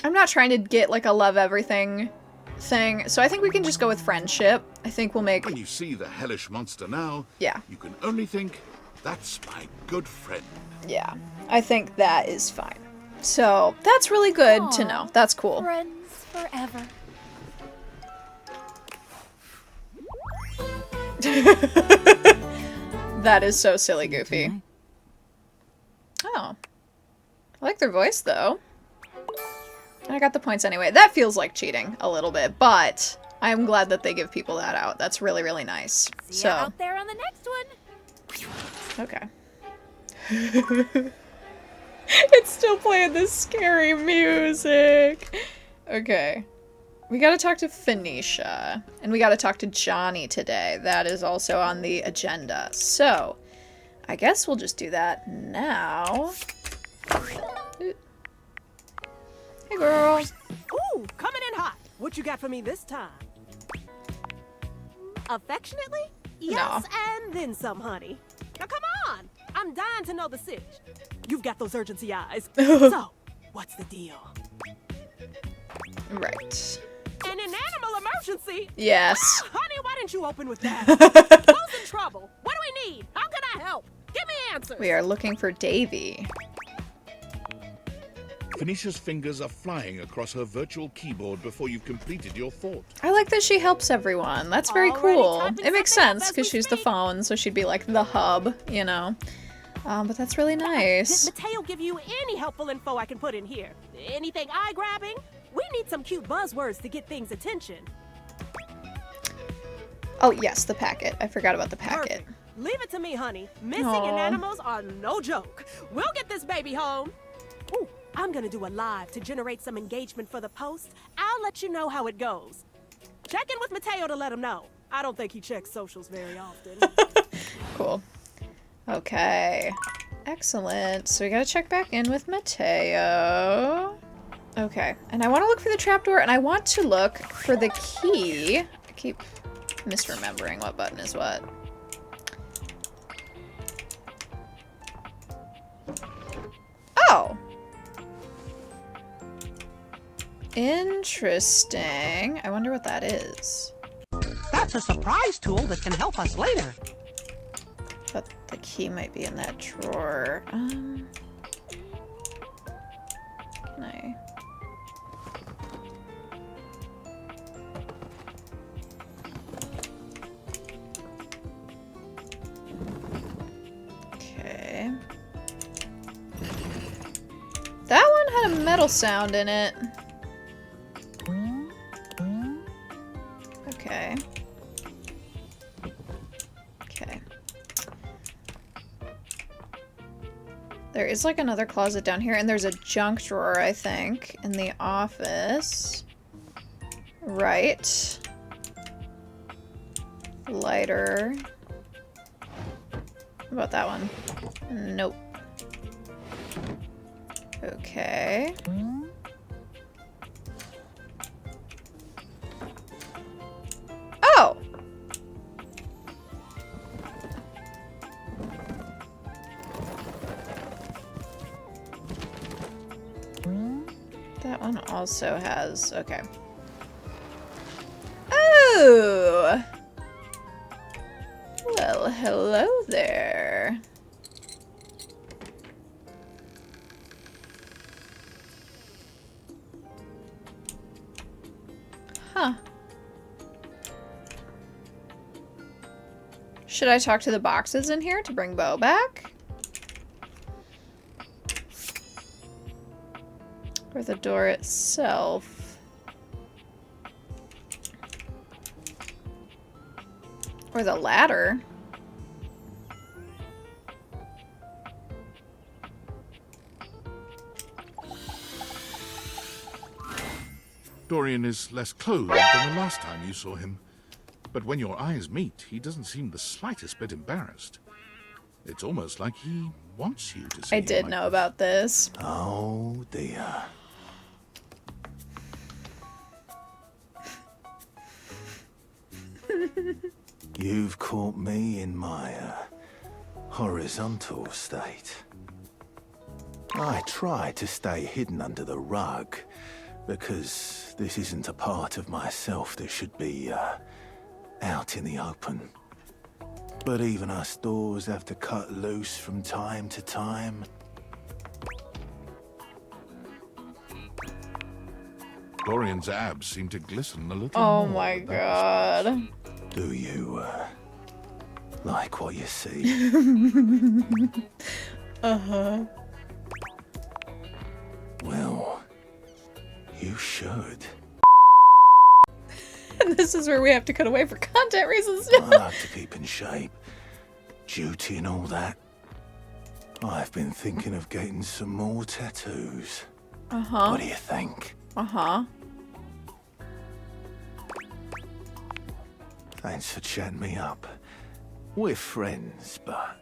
not trying to get like a love everything thing. So I think we can just go with friendship. I think we'll make... When you see the hellish monster now, yeah, you can only think, that's my good friend. yeah, I think that is fine. So that's really good to know. That's cool. Friends forever. That is so silly goofy. Oh. I like their voice, though. I got the points anyway. That feels like cheating a little bit, but I'm glad that they give people that out. That's really, really nice. See ya out there on the next one. Okay. It's still playing this scary music. Okay. We gotta talk to Phoenicia. And we gotta talk to Johnny today. That is also on the agenda. So, I guess we'll just do that now. Hey, girl. Ooh, coming in hot. What you got for me this time? Affectionately? Yes, and then some, honey. Now come on. I'm dying to know the sitch. You've got those urgency eyes. So, what's the deal? Right. An animal emergency? Yes. Honey, why didn't you open with that? Who's in trouble? What do we need? How can I help? Give me answers. We are looking for Davy. Phoenicia's fingers are flying across her virtual keyboard before you've completed your thought. I like that she helps everyone. That's very cool. It makes sense because she's the phone, so she'd be like the hub, you know. But that's really nice. Did Mateo give you any helpful info I can put in here? Anything eye-grabbing? We need some cute buzzwords to get things attention. Oh, yes, the packet. I forgot about the packet. Perfect. Leave it to me, honey. Missing Aw. animals are no joke. We'll get this baby home. Ooh, I'm gonna do a live to generate some engagement for the post. I'll let you know how it goes. Check in with Mateo to let him know. I don't think he checks socials very often. Cool. Okay. Excellent. So we gotta check back in with Mateo. Okay. And I want to look for the trapdoor, and I want to look for the key. I keep misremembering what button is what. Oh! Interesting. I wonder what that is. That's a surprise tool that can help us later. But the key might be in that drawer. Can I... Okay. That one had a metal sound in it. Okay. Okay. There is like another closet down here, and there's a junk drawer, I think, in the office. Right. Lighter. How about that one? Nope. Okay. Oh! That one also has... okay. Oh! Well, hello there. Huh. Should I talk to the boxes in here to bring Bo back? Or the door itself? Or the ladder? Dorian is less clothed than the last time you saw him. But when your eyes meet, he doesn't seem the slightest bit embarrassed. It's almost like he wants you to see I him did like know about this. Oh dear. You've caught me in my horizontal state. I try to stay hidden under the rug because this isn't a part of myself that should be out in the open. But even us doors have to cut loose from time to time. Dorian's abs seem to glisten a little Oh more. my god. Do you like what you see? Uh-huh. Well, You should. And this is where we have to cut away for content reasons. I like to keep in shape. Duty and all that. I've been thinking of getting some more tattoos. Uh-huh. What do you think? Uh-huh. Thanks for chatting me up. We're friends, but...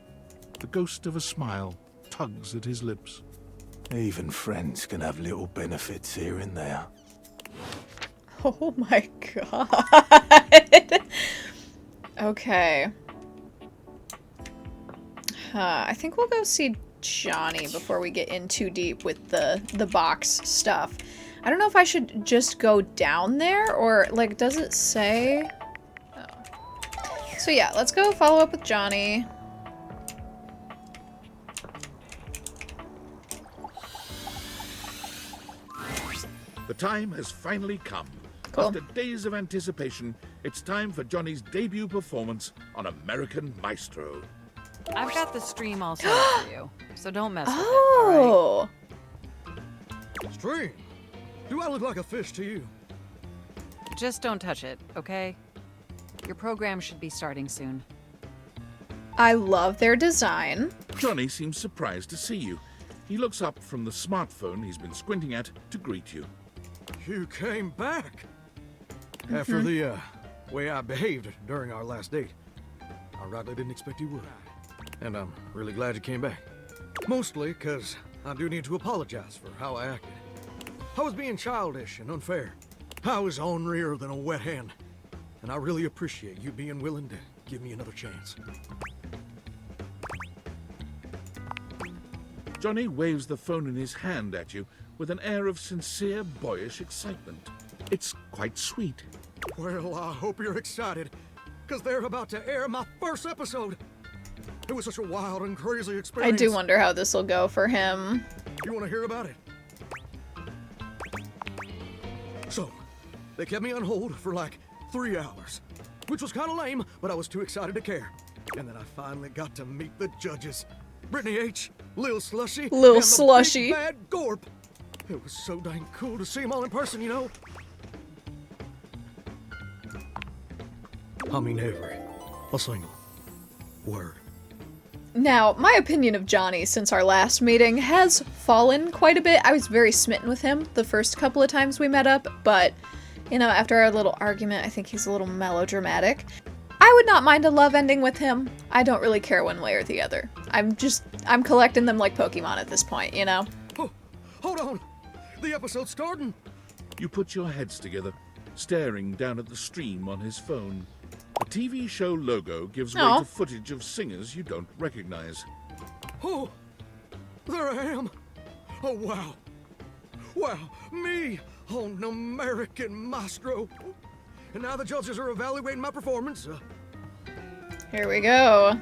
The ghost of a smile tugs at his lips. Even friends can have little benefits here and there. Oh my god. Okay. I think we'll go see Johnny before we get in too deep with the box stuff. I don't know if I should just go down there or, like, does it say? Oh. So yeah, let's go follow up with Johnny. The time has finally come. Cool. After days of anticipation, it's time for Johnny's debut performance on American Maestro. I've got the stream all set up for you, so don't mess with it. Oh. Stream? Do I look like a fish to you? Just don't touch it, okay? Your program should be starting soon. I love their design. Johnny seems surprised to see you. He looks up from the smartphone he's been squinting at to greet you. You came back! After the way I behaved during our last date. I rightly didn't expect you would. And I'm really glad you came back. Mostly because I do need to apologize for how I acted. I was being childish and unfair. I was ornerier than a wet hen. And I really appreciate you being willing to give me another chance. Johnny waves the phone in his hand at you with an air of sincere, boyish excitement. It's quite sweet. Well, I hope you're excited, because they're about to air my first episode. It was such a wild and crazy I experience. do wonder how this will go for him. You want to hear about it? So, they kept me on hold for like 3 hours, which was kind of lame, but I was too excited to care. And then I finally got to meet the judges. Brittany H., Lil Slushy, Lil and the Slushy. Big Bad Gorp. It was so dang cool to see them all in person, you know? I mean a single word. Now, my opinion of Johnny since our last meeting has fallen quite a bit. I was very smitten with him the first couple of times we met up, but, you know, after our little argument, I think he's a little melodramatic. I would not mind a love ending with him. I don't really care one way or the other. I'm collecting them like Pokemon at this point, you know? Oh, hold on! The episode's starting! You put your heads together, staring down at the stream on his phone. The TV show logo gives way to footage of singers you don't recognize. Oh, there I am. Oh, wow. Wow, me on American Maestro. And now the judges are evaluating my performance. Here we go.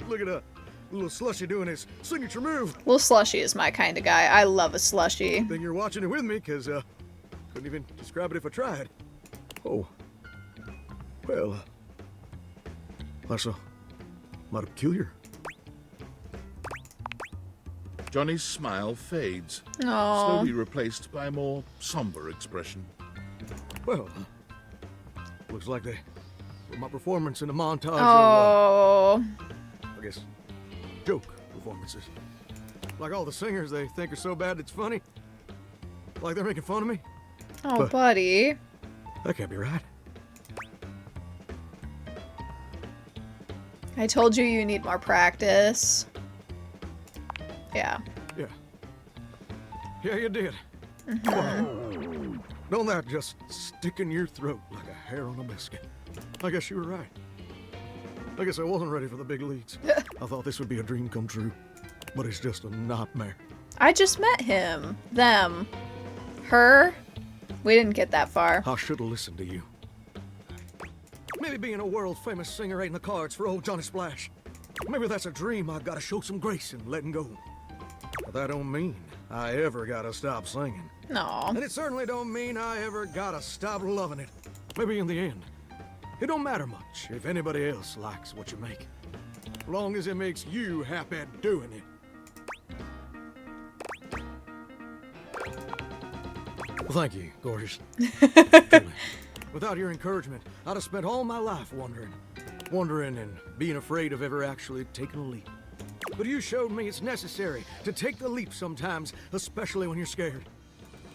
Look at little Slushy doing his signature move. Little Slushy is my kind of guy. I love a Slushy. Good thing you're watching it with me, because couldn't even describe it if I tried. Oh. Well, that's a lot peculiar. Johnny's smile fades, Aww. slowly replaced by a more somber expression. Well, looks like they put my performance in a montage of, Oh. I guess, joke performances. Like all the singers they think are so bad it's funny. Like they're making fun of me. Oh, But buddy. that can't be right. I told you you need more practice. Yeah. Yeah. Yeah, you did. Mhm. Don't that just stick in your throat like a hair on a biscuit? I guess you were right. I guess I wasn't ready for the big leagues. I thought this would be a dream come true, but it's just a nightmare. I just met him. Them. Her. We didn't get that far. I should have listened to you. Maybe being a world-famous singer ain't in the cards for old Johnny Splash. Maybe that's a dream I gotta show some grace in letting go. But that don't mean I ever gotta stop singing. No. And it certainly don't mean I ever gotta stop loving it. Maybe in the end, it don't matter much if anybody else likes what you make. As long as it makes you happy doing it. Well, thank you, gorgeous. Truly. Without your encouragement, I'd have spent all my life wondering and being afraid of ever actually taking a leap. But you showed me it's necessary to take the leap sometimes, especially when you're scared.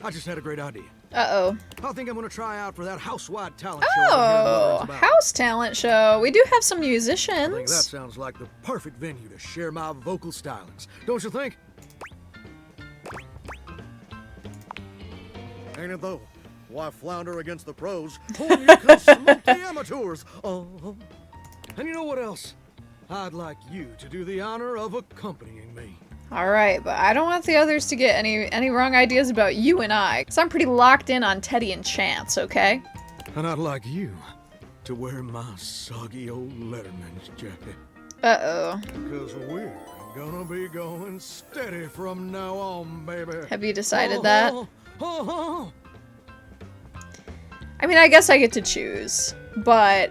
I just had a great idea. Uh-oh. I think I'm gonna try out for that house-wide talent show. Oh, house talent show. We do have some I think that musicians. sounds like the perfect venue to share my vocal stylings, don't you think? Ain't it though? Why flounder against the pros when you can smoke the amateurs? Oh. And you know what else? I'd like you to do the honor of accompanying me. All right, but I don't want the others to get any wrong ideas about you and I, because I'm pretty locked in on Teddy and Chance, okay? And I'd like you to wear my soggy old Letterman's jacket. Uh-oh. Because we're gonna be going steady from now on, baby. Have you decided that? Oh. I mean, I guess I get to choose, but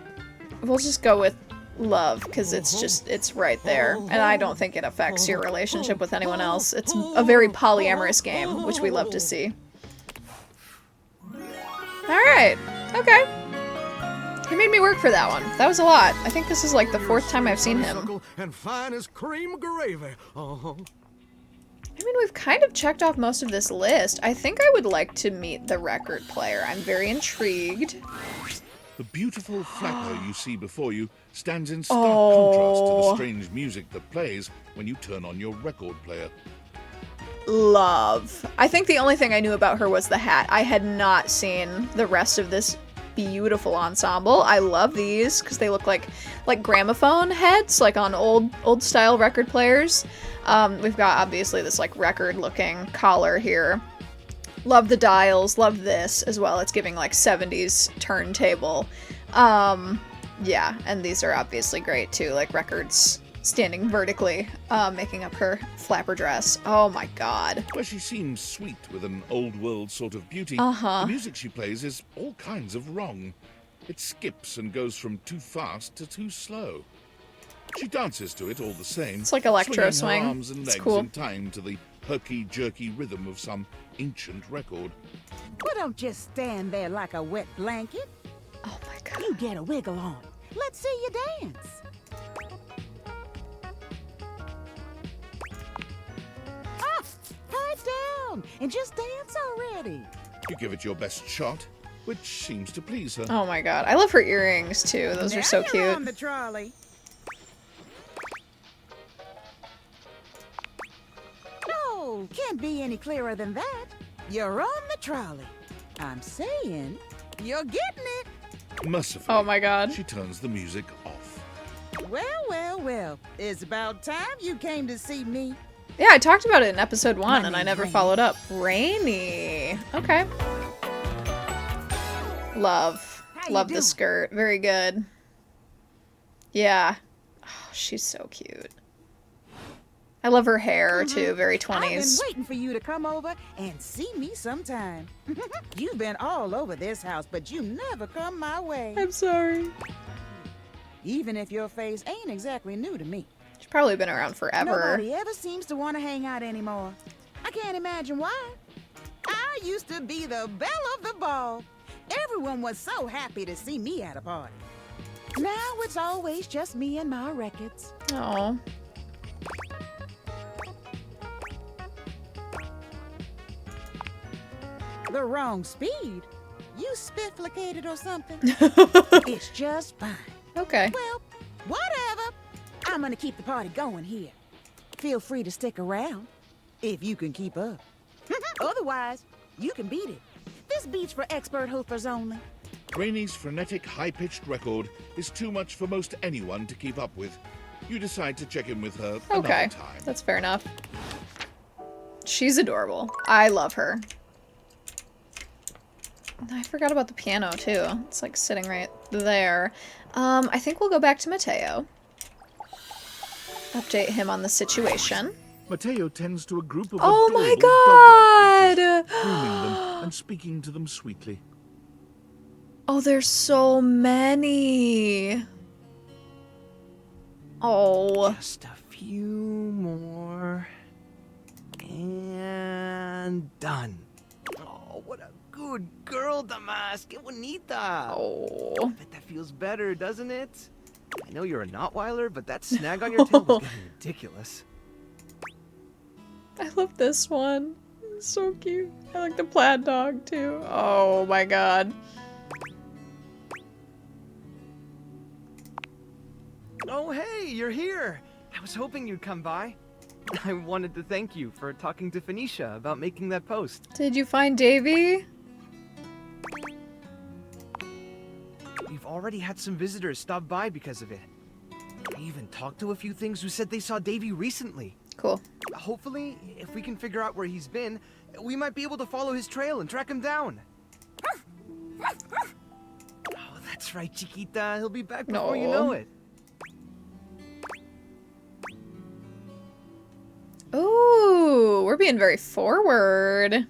we'll just go with love, because it's right there, and I don't think it affects your relationship with anyone else. It's a very polyamorous game, which we love to see. Alright, okay. He made me work for that one. That was a lot. I think this is like the 4th time I've seen him. And fine as cream gravy. I mean, we've kind of checked off most of this list. I think I would like to meet the record player. I'm very intrigued. The beautiful flapper you see before you stands in stark contrast to the strange music that plays when you turn on your record player. Love. I think the only thing I knew about her was the hat. I had not seen the rest of this beautiful ensemble. I love these because they look like gramophone heads, like on old style record players. We've got obviously this like record looking collar here. Love the dials, love this as well. It's giving like 70s turntable. Yeah, and these are obviously great too, like records standing vertically, making up her flapper dress. Oh my god. Where she seems sweet with an old world sort of beauty, the music she plays is all kinds of wrong. It skips and goes from too fast to too slow. She dances to it all the same. It's like electro swing. Her arms and It's legs cool. in time to the herky-jerky rhythm of some ancient record. Well, don't just stand there like a wet blanket. Oh my god. You get a wiggle on. Let's see you dance. Ah, pipe down and just dance already. You give it your best shot, which seems to please her. Oh my god. I love her earrings too. Those are so Now you're on cute. the trolley. No, can't be any clearer than that. You're on the trolley. I'm saying, you're getting it. Mercifully, Oh my god. she turns the music off. Well, well, well. It's about time you came to see me. Yeah, I talked about it in episode 1 and I never followed up. Rainy. Okay. Love. Love the skirt. Very good. Yeah. Oh, she's so cute. I love her hair too, very 20s. I've been waiting for you to come over and see me sometime. You've been all over this house, but you never come my way. I'm sorry. Even if your face ain't exactly new to me. She's probably been around forever. Nobody ever seems to want to hang out anymore. I can't imagine why. I used to be the belle of the ball. Everyone was so happy to see me at a party. Now it's always just me and my records. Oh. The wrong speed? You spifflicated or something? It's just fine. Okay. Well, whatever. I'm gonna keep the party going here. Feel free to stick around, if you can keep up. Otherwise, you can beat it. This beat's for expert hoofers only. Rainy's frenetic, high-pitched record is too much for most anyone to keep up with. You decide to check in with her Okay. another time. That's fair enough. She's adorable. I love her. I forgot about the piano too. It's like sitting right there. I think we'll go back to Mateo. Update him on the situation. Mateo tends to a group of Oh my adorable god! dog-like creatures, grooming them and speaking to them sweetly. Oh, there's so many. Oh. Just a few more. And done. Oh, what a Good girl, Damas. Que bonita. Oh. I bet that feels better, doesn't it? I know you're a Notweiler, but that snag on your tail was getting ridiculous. I love this one. It's so cute. I like the plaid dog too. Oh my god. Oh, hey, you're here. I was hoping you'd come by. I wanted to thank you for talking to Phoenicia about making that post. Did you find Davy? We've already had some visitors stop by because of it. I even talked to a few things who said they saw Davy recently. Cool. Hopefully, if we can figure out where he's been, we might be able to follow his trail and track him down. Oh, that's right, Chiquita. He'll be back before you know it. Ooh, we're being very forward.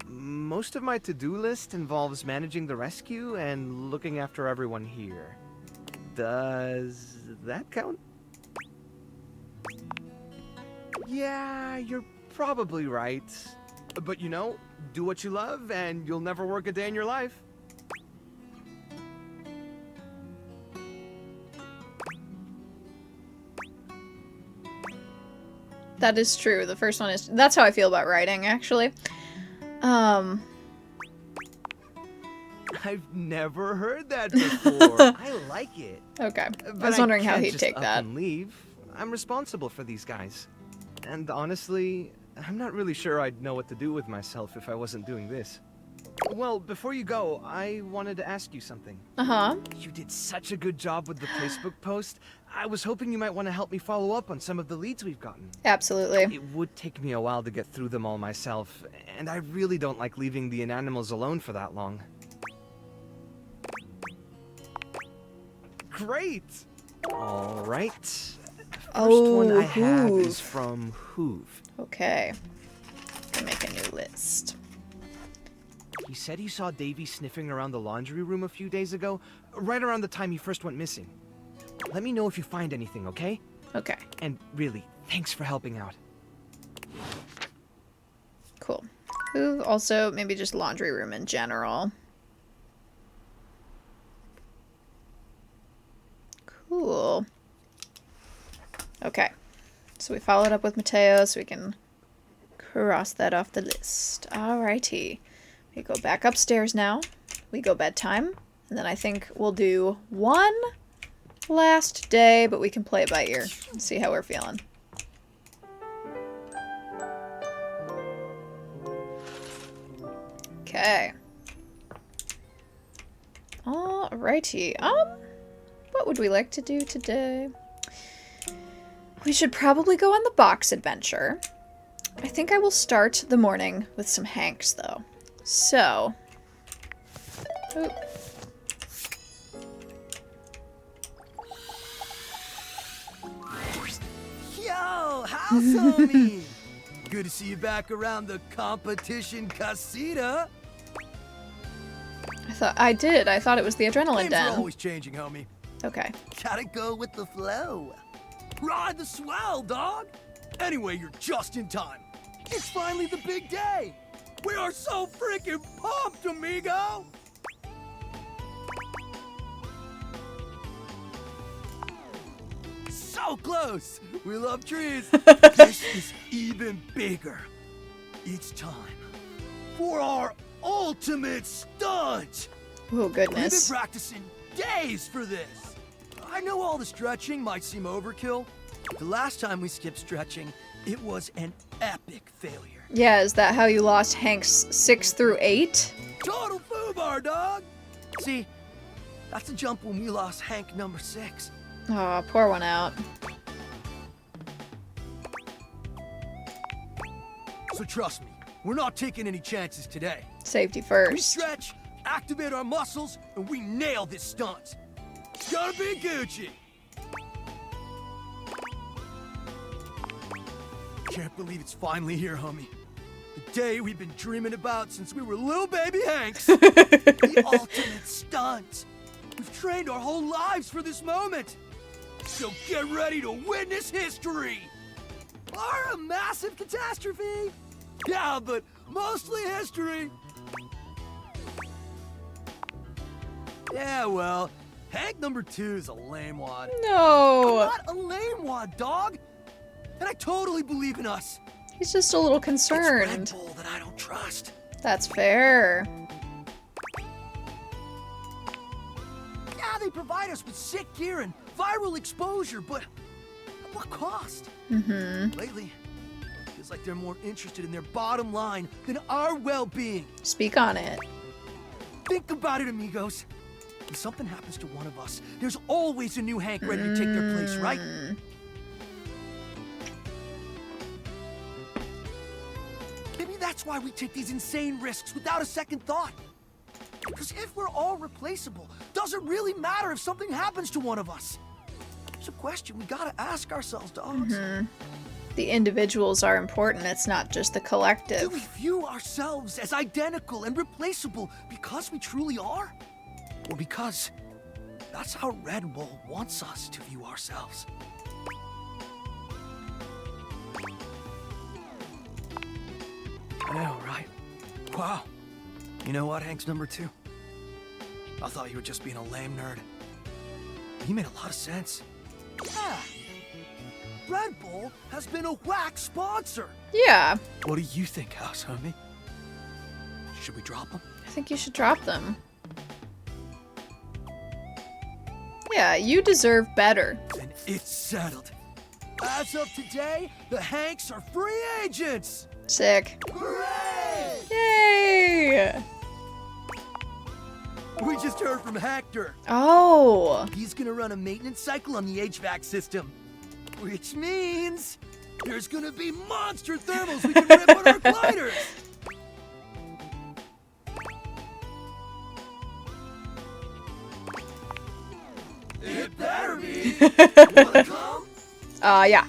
Most of my to-do list involves managing the rescue and looking after everyone here. Does that count? Yeah, you're probably right. But you know, do what you love and you'll never work a day in your life. That is true. The first one is... That's how I feel about writing, actually. I've never heard that before. I like it. Okay. But I was wondering how can't he'd just take up that. and leave. I'm responsible for these guys. And honestly, I'm not really sure I'd know what to do with myself if I wasn't doing this. Well, before you go, I wanted to ask you something. Uh-huh. You did such a good job with the Facebook post. I was hoping you might want to help me follow up on some of the leads we've gotten. Absolutely. It would take me a while to get through them all myself, and I really don't like leaving the inanimals alone for that long. Great! Alright. First one I have is from Hoove. Okay. I'll make a new list. He said he saw Davy sniffing around the laundry room a few days ago, right around the time he first went missing. Let me know if you find anything, okay? Okay. And really, thanks for helping out. Cool. Who also maybe just laundry room in general. Cool. Okay. So we followed up with Mateo so we can cross that off the list. Alrighty. We go back upstairs now. We go bedtime. And then I think we'll do one last day, but we can play it by ear and see how we're feeling. Okay. Alrighty. What would we like to do today? We should probably go on the box adventure. I think I will start the morning with some Hanks, though. So... Oop. Yo, house homie! Good to see you back around the competition casita. I thought it was the adrenaline Things den. are always changing, homie. Okay. Gotta go with the flow. Ride the swell, dog. Anyway, you're just in time. It's finally the big day. We are so freaking pumped, amigo. So close. We love trees. This is even bigger. It's time for our ultimate stunt. Oh, We've been goodness. practicing days for this. I know all the stretching might seem overkill. The last time we skipped stretching, it was an epic failure. Yeah, is that how you lost Hanks 6 through 8? Total foobar, dog! See, that's the jump when we lost Hank number 6. Aw, pour one out. So trust me, we're not taking any chances today. Safety We first. stretch, activate our muscles, and we nail this stunt. It's gonna be Gucci. Can't believe it's finally here, homie. The day we've been dreaming about since we were little baby Hanks. The ultimate stunt. We've trained our whole lives for this moment. So get ready to witness history. are a massive catastrophe. Yeah, but mostly history. Yeah, well, Hank number 2 is a lame wad. No. I'm not a lame wad, dog. And I totally believe in us. He's just a little It's concerned. Red Bull that I don't trust. That's fair. Yeah, they provide us with sick gear and viral exposure, but at what cost? Mm-hmm. Lately, it feels like they're more interested in their bottom line than our well-being. Speak on it. Think about it, amigos. If something happens to one of us, there's always a new Hank ready to take their place, right? Maybe that's why we take these insane risks without a second thought. Because if we're all replaceable, doesn't really matter if something happens to one of us. It's a question we gotta ask ourselves, dogs. The individuals are important. It's not just the Do collective. we view ourselves as identical and replaceable because we truly are? Or because that's how Red Bull wants us to view ourselves? I know, right? Wow. You know what, Hank's number 2? I thought you were just being a lame nerd. You made a lot of sense. Yeah. Red Bull has been a whack sponsor. Yeah. What do you think, House Homie? Should we drop them? I think you should drop them. Yeah, you deserve better. Then it's settled. As of today, the Hanks are free agents. Sick. Hooray! Yay! We just heard from Hector. Oh. He's gonna run a maintenance cycle on the HVAC system. Which means there's gonna be monster thermals we can rip on our gliders. It better be. Wanna come? Yeah.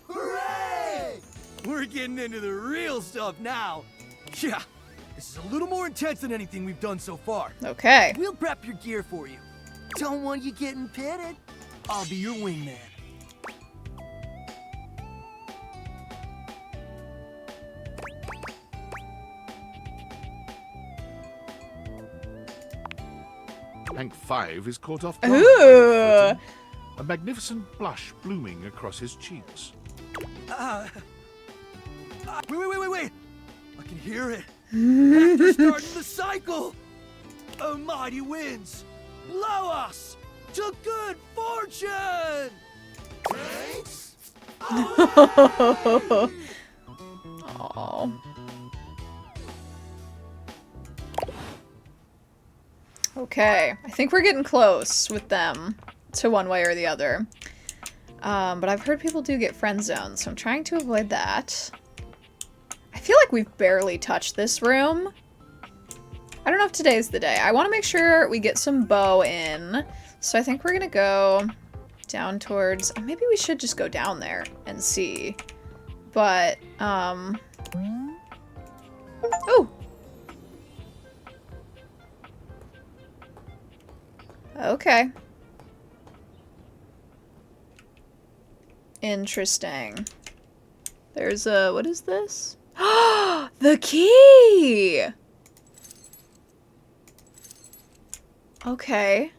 Hooray! We're getting into the real stuff now. Yeah, this is a little more intense than anything we've done so far. Okay. We'll prep your gear for you. Don't want you getting pitted. I'll be your wingman. Hank 5 is caught off guard by the Ooh. footing, a magnificent blush blooming across his cheeks. Wait. I can hear it. Hector's starting the cycle. A mighty winds blow us to good fortune. Thanks. Oh. Okay, I think we're getting close with them to one way or the other. But I've heard people do get friend zoned, so I'm trying to avoid that. I feel like we've barely touched this room. I don't know if today's the day. I want to make sure we get some bow in. So I think we're gonna go down towards... Maybe we should just go down there and see. But, oh! Okay. Interesting. There's a... What is this? The key! Okay.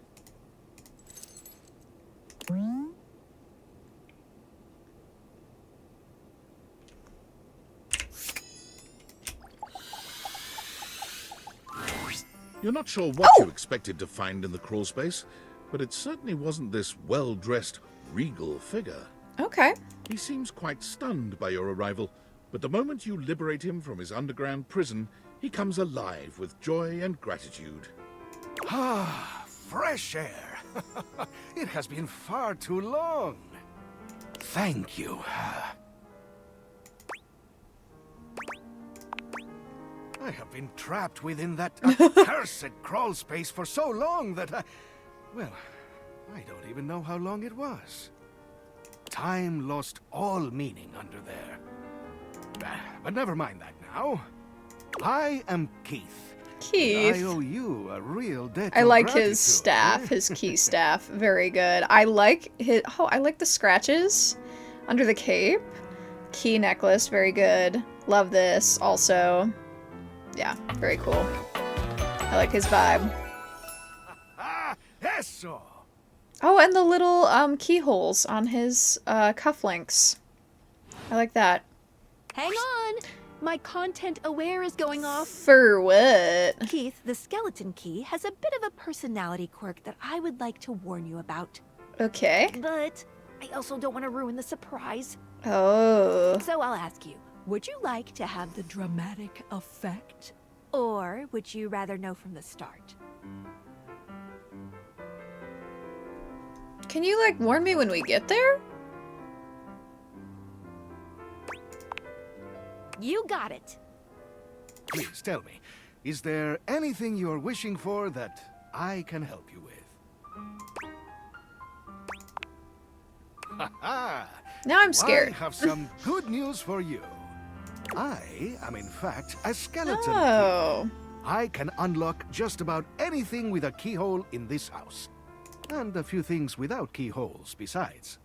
You're not sure what you expected to find in the crawl space, but it certainly wasn't this well-dressed, regal figure. Okay. He seems quite stunned by your arrival, but the moment you liberate him from his underground prison, he comes alive with joy and gratitude. Ah, fresh air. It has been far too long. Thank you. I have been trapped within that accursed crawl space for so long that well, I don't even know how long it was. Time lost all meaning under there. But never mind that now. I am Keith, Keith. I owe you a real debt I of like his gratitude, staff, eh? his key staff. Very good. I like his. Oh, I like the scratches under the cape. Key necklace. Very good. Love this. Also, yeah, very cool. I like his vibe. Eso! Oh, and the little keyholes on his cufflinks. I like that. Hang on! My content aware is going off. For what? Keith, the skeleton key has a bit of a personality quirk that I would like to warn you about. Okay. But I also don't want to ruin the surprise. Oh. So I'll ask you, would you like to have the dramatic effect? Or would you rather know from the start? Can you, like, warn me when we get there? You got it. Please tell me, is there anything you're wishing for that I can help you with? Ha-ha! Now I'm scared. I have some good news for you. I am in fact a skeleton. Oh. I can unlock just about anything with a keyhole in this house. And a few things without keyholes besides.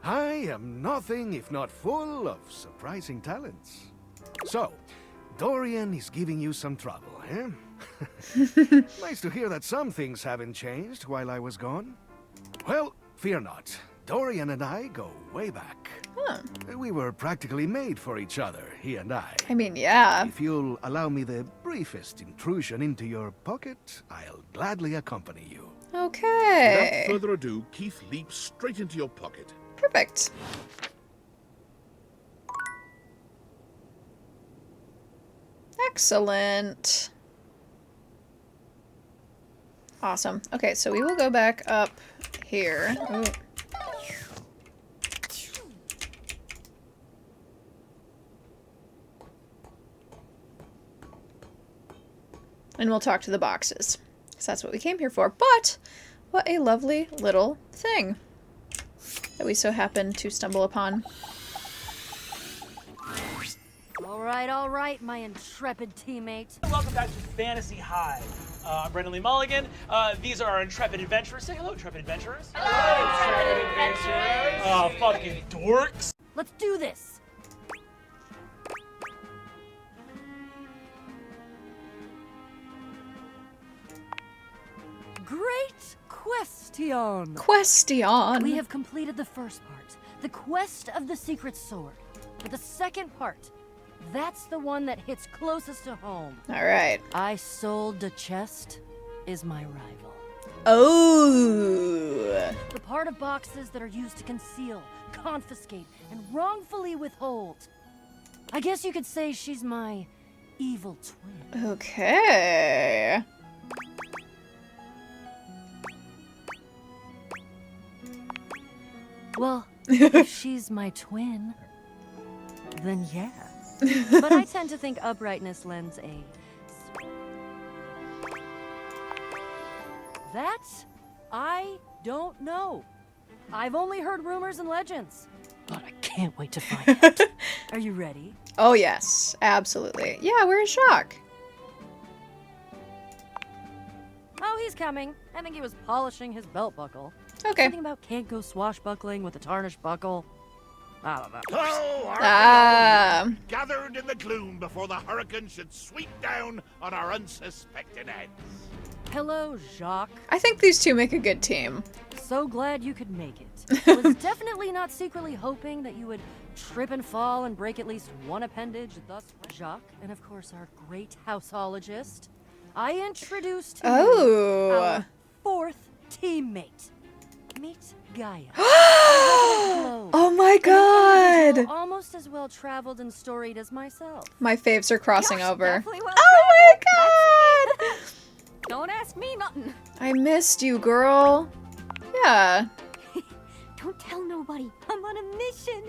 I am nothing if not full of surprising talents. So, Dorian is giving you some trouble, eh? Nice to hear that some things haven't changed while I was gone. Well, fear not. Dorian and I go way back. Huh. We were practically made for each other, he and I. I mean, yeah. If you'll allow me the briefest intrusion into your pocket, I'll gladly accompany you. Okay. Without further ado, Keith leaps straight into your pocket. Perfect. Excellent. Awesome. Okay, so we will go back up here. Ooh. And we'll talk to the boxes, because that's what we came here for. But what a lovely little thing that we so happen to stumble upon. All right, my intrepid teammates. Welcome back to Fantasy Hive. I'm Brendan Lee Mulligan. These are our intrepid adventurers. Say hello, intrepid adventurers. Hello, intrepid adventurers. Oh, fucking dorks. Let's do this. Great question. Question. We have completed the first part, the quest of the secret sword. But the second part, that's the one that hits closest to home. All right. I sold the chest is my rival. Oh. The part of boxes that are used to conceal, confiscate, and wrongfully withhold. I guess you could say she's my evil twin. Okay. Well, if she's my twin, then yeah. But I tend to think uprightness lends a... That, I don't know. I've only heard rumors and legends. But I can't wait to find out. Are you ready? Oh, yes. Absolutely. Yeah, where's Jacques? Oh, he's coming. I think he was polishing his belt buckle. Okay. Something about can't go swashbuckling with a tarnished buckle. I don't know. Oh, our Ah. gathered in the gloom before the hurricane should sweep down on our unsuspecting heads. Hello, Jacques. I think these two make a good team. So glad you could make it. I was definitely not secretly hoping that you would trip and fall and break at least one appendage, thus Jacques, and of course our great houseologist. I introduced to you our fourth teammate. Meet Gaia. Oh my god! Almost as well traveled and storied as myself. My faves are crossing over. definitely well Oh my god! Don't ask me nothing. I missed you, girl. Yeah. Don't tell nobody. I'm on a mission.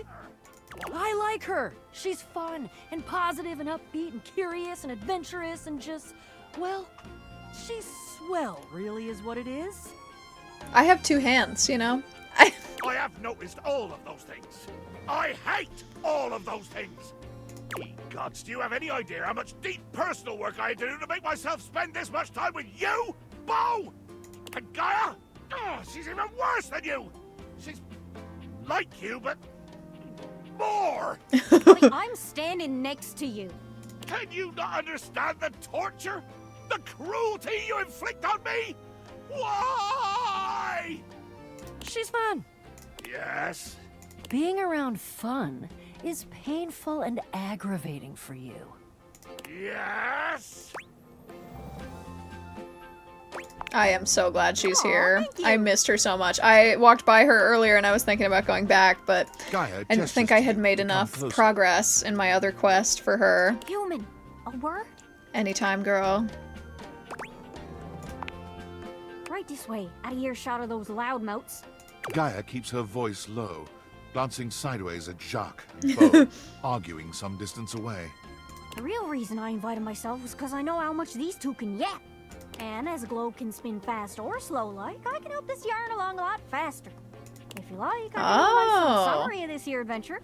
I like her. She's fun and positive and upbeat and curious and adventurous and just, well, she's swell, really is what it is. I have two hands, you know? I have noticed all of those things. I hate all of those things. Gods, do you have any idea how much deep personal work I had to do to make myself spend this much time with you, Bo? And Gaia? Oh, she's even worse than you. She's like you, but more. Like I'm standing next to you. Can you not understand the torture? The cruelty you inflict on me? Why? She's fun. Yes? Being around fun is painful and aggravating for you. Yes? I am so glad she's Aw, here. thank you. I missed her so much. I walked by her earlier and I was thinking about going back, but Gaia I didn't think I had made come enough closer. progress in my other quest for her. Human, a word? Anytime, girl. Right this way, out of earshot of those loudmouths. Gaia keeps her voice low, glancing sideways at Jacques and Bo, arguing some distance away. The real reason I invited myself was because I know how much these two can yap. And as a globe can spin fast or slow like, I can help this yarn along a lot faster. If you like, I can do a nice little summary of this here adventure.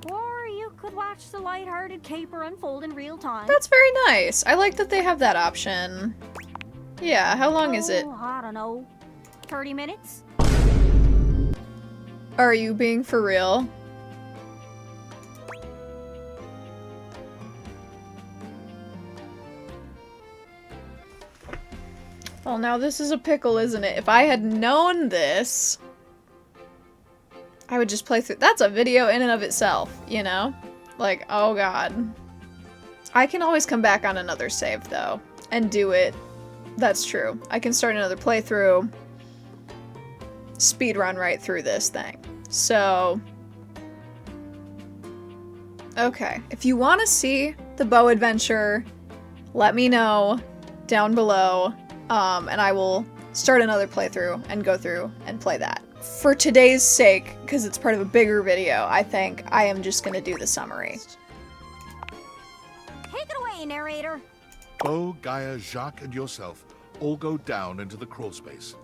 Or you could watch the lighthearted caper unfold in real time. That's very nice. I like that they have that option. Yeah, how long is it? Oh, I don't know. 30 minutes? Are you being for real? Well, now this is a pickle, isn't it? If I had known this, I would just play through. That's a video in and of itself, you know? Like, oh god. I can always come back on another save, though, and do it. That's true. I can start another playthrough, speedrun right through this thing. So, okay. If you want to see the Bo adventure, let me know down below, and I will start another playthrough and go through and play that. For today's sake, because it's part of a bigger video, I think I am just going to do the summary. Take it away, narrator. Bo, Gaia, Jacques, and yourself all go down into the crawl space.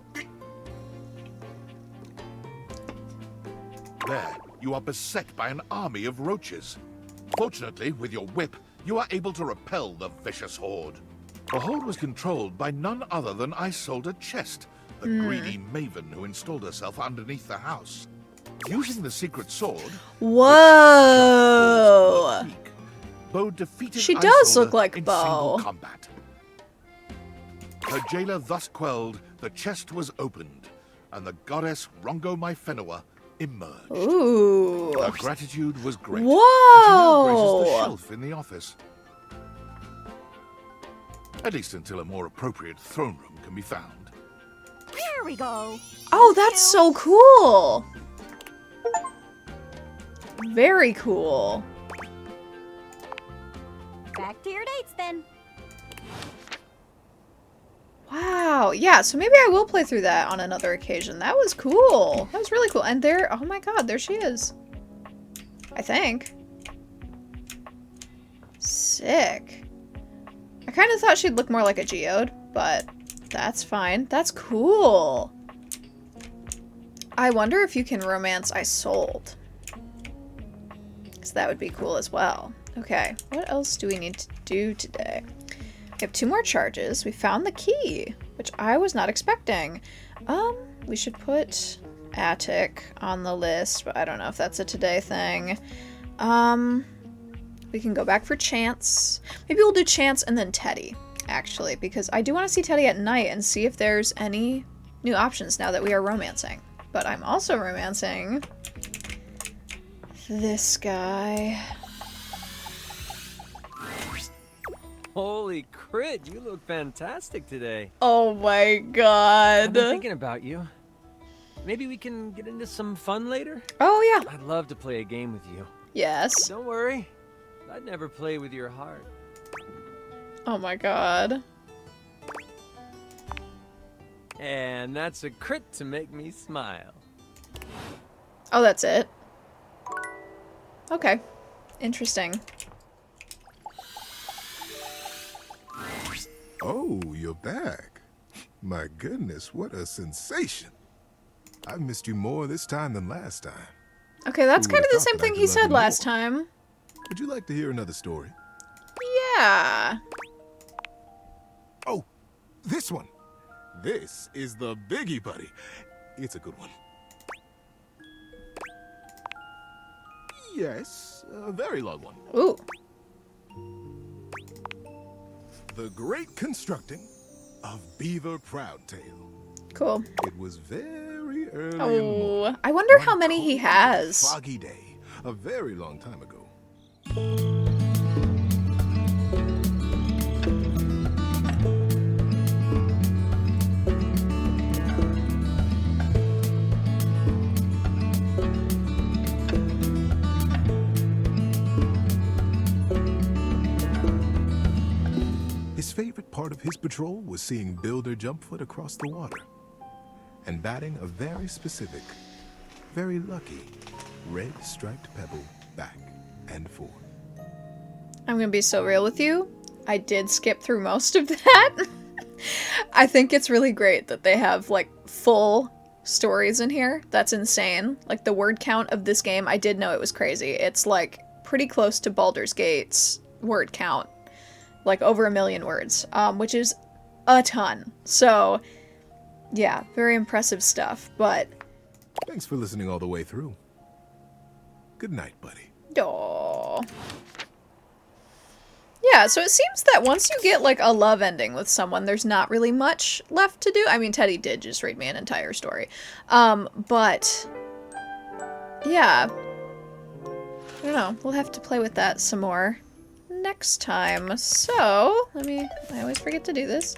There, you are beset by an army of roaches. Fortunately, with your whip, you are able to repel the vicious horde. The horde was controlled by none other than Isolde Chest, the greedy maven who installed herself underneath the house. Using the secret sword, Whoa! Bo defeated She does Isolde look like in Bo. single combat. Her jailer thus quelled, the chest was opened, and the goddess Rongo Myfenua emerged. Ooh. Her gratitude was great. Whoa! And she now graces the shelf in the office. At least until a more appropriate throne room can be found. There we go. Oh, that's so cool! Very cool. Back to your dates then. Wow, yeah, so maybe I will play through that on another occasion. That was cool. That was really cool. And there, oh my god, there she is. I think. Sick. I kind of thought she'd look more like a geode, but that's fine. That's cool. I wonder if you can romance Isolde. Because that would be cool as well. Okay, what else do we need to do today? We have 2 more charges. We found the key, which I was not expecting. We should put Attic on the list, but I don't know if that's a today thing. We can go back for Chance. Maybe we'll do Chance and then Teddy, actually, because I do want to see Teddy at night and see if there's any new options now that we are romancing. But I'm also romancing this guy. Holy crit, you look fantastic today. Oh my I've god. been thinking about you. Maybe we can get into some fun later? Oh yeah. I'd love to play a game with you. Yes. Don't worry. I'd never play with your heart. Oh my god. And that's a crit to make me smile. Oh, that's it. Okay. Interesting. Oh, you're back. My goodness, what a sensation. I've missed you more this time than last time. Okay, that's Who kind of would've the thought same that I thing could he love said you last time. Would you like to hear another story? Yeah. Oh, this one. This is the biggie, buddy. It's a good one. Yes, a very long one. Ooh. The Great Constructing of Beaver Proudtail. Cool. It was very early in the Oh, morning. I wonder how many he has. Foggy day, a very long time ago. His favorite part of his patrol was seeing Builder Jumpfoot across the water and batting a very specific, very lucky red striped pebble back and forth. I'm gonna be so real with you. I did skip through most of that. I think it's really great that they have like full stories in here. That's insane. Like the word count of this game, I did know it was crazy. It's like pretty close to Baldur's Gate's word count. Like over 1 million words, which is a ton. So yeah, very impressive stuff, but... Thanks for listening all the way through. Good night, buddy. Aww. Yeah, so it seems that once you get like a love ending with someone, there's not really much left to do. I mean, Teddy did just read me an entire story. But yeah, I don't know. We'll have to play with that some more next time. So, I always forget to do this.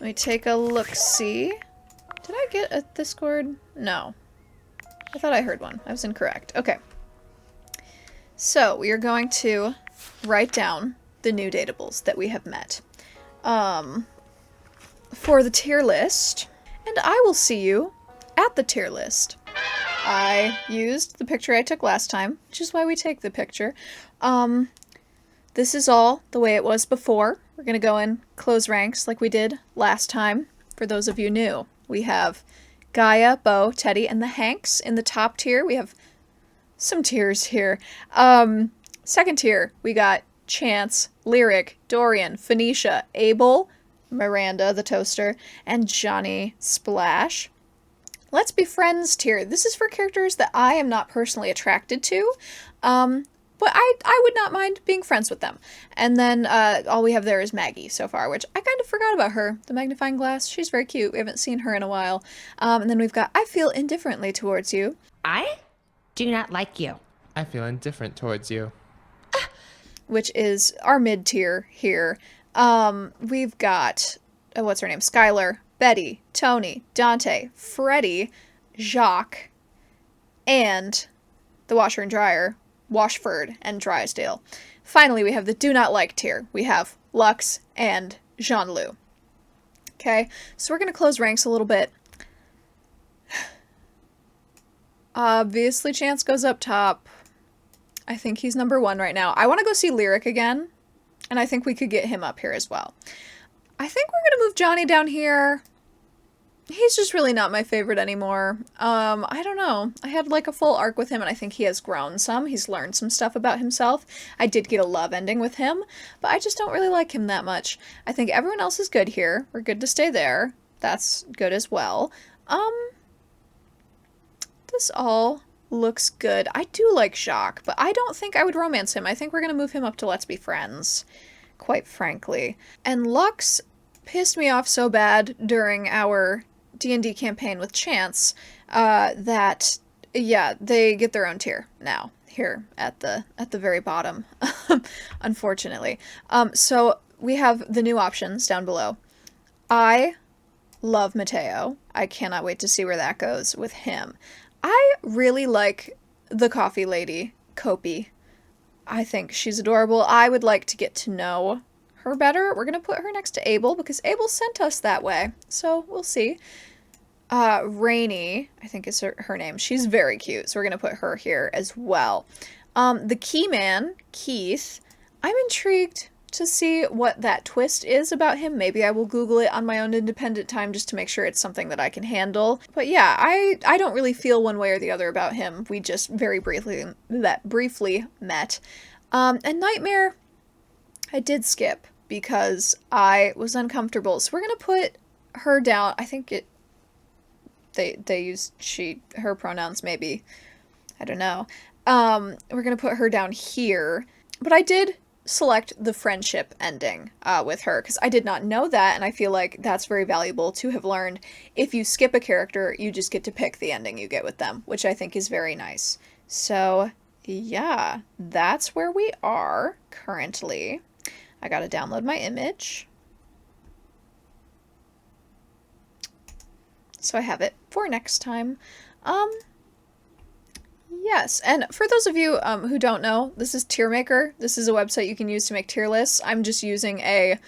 Let me take a look-see. Did I get a Discord? No. I thought I heard one. I was incorrect. Okay. So, we are going to write down the new datables that we have met for the tier list, and I will see you at the tier list. I used the picture I took last time, which is why we take the picture. This is all the way it was before. We're going to go in close ranks like we did last time. For those of you new, we have Gaia, Bo, Teddy, and the Hanks in the top tier. We have some tiers here. Second tier, we got Chance, Lyric, Dorian, Phoenicia, Abel, Miranda the Toaster, and Johnny Splash. Let's Be Friends tier. This is for characters that I am not personally attracted to. But I would not mind being friends with them. And then all we have there is Maggie so far, which I kind of forgot about her. The magnifying glass, she's very cute. We haven't seen her in a while. And then we've got I Feel Indifferently Towards You. I do not like you. I feel indifferent towards you. Which is our mid-tier here. We've got, what's her name? Skylar, Betty, Tony, Dante, Freddie, Jacques, and the washer and dryer, Washford and Drysdale. Finally, we have the do not like tier. We have Lux and Jean-Loup. Okay, so we're going to close ranks a little bit. Obviously, Chance goes up top. I think he's number 1 right now. I want to go see Lyric again, and I think we could get him up here as well. I think we're going to move Johnny down here. He's just really not my favorite anymore. I don't know. I had like a full arc with him, and I think he has grown some. He's learned some stuff about himself. I did get a love ending with him, but I just don't really like him that much. I think everyone else is good here. We're good to stay there. That's good as well. This all looks good. I do like Jacques, but I don't think I would romance him. I think we're going to move him up to Let's Be Friends, quite frankly. And Lux pissed me off so bad during our D&D campaign with Chance that, yeah, they get their own tier now here at the very bottom, unfortunately. So we have the new options down below. I love Mateo. I cannot wait to see where that goes with him. I really like the coffee lady, Kopi. I think she's adorable. I would like to get to know her better. We're going to put her next to Abel because Abel sent us that way. So we'll see. Rainy, I think is her name. She's very cute. So we're going to put her here as well. The key man, Keith, I'm intrigued to see what that twist is about him. Maybe I will Google it on my own independent time just to make sure it's something that I can handle. But yeah, I don't really feel one way or the other about him. We just very briefly met. And Nightmare, I did skip because I was uncomfortable. So we're gonna put her down. I think they use she, her pronouns maybe. I don't know. We're gonna put her down here. But I did select the friendship ending with her because I did not know that, and I feel like that's very valuable to have learned. If you skip a character, you just get to pick the ending you get with them, which I think is very nice. So yeah, that's where we are currently. I gotta download my image so I have it for next time. Yes, and for those of you who don't know, this is Tier Maker. This is a website you can use to make tier lists. I'm just using a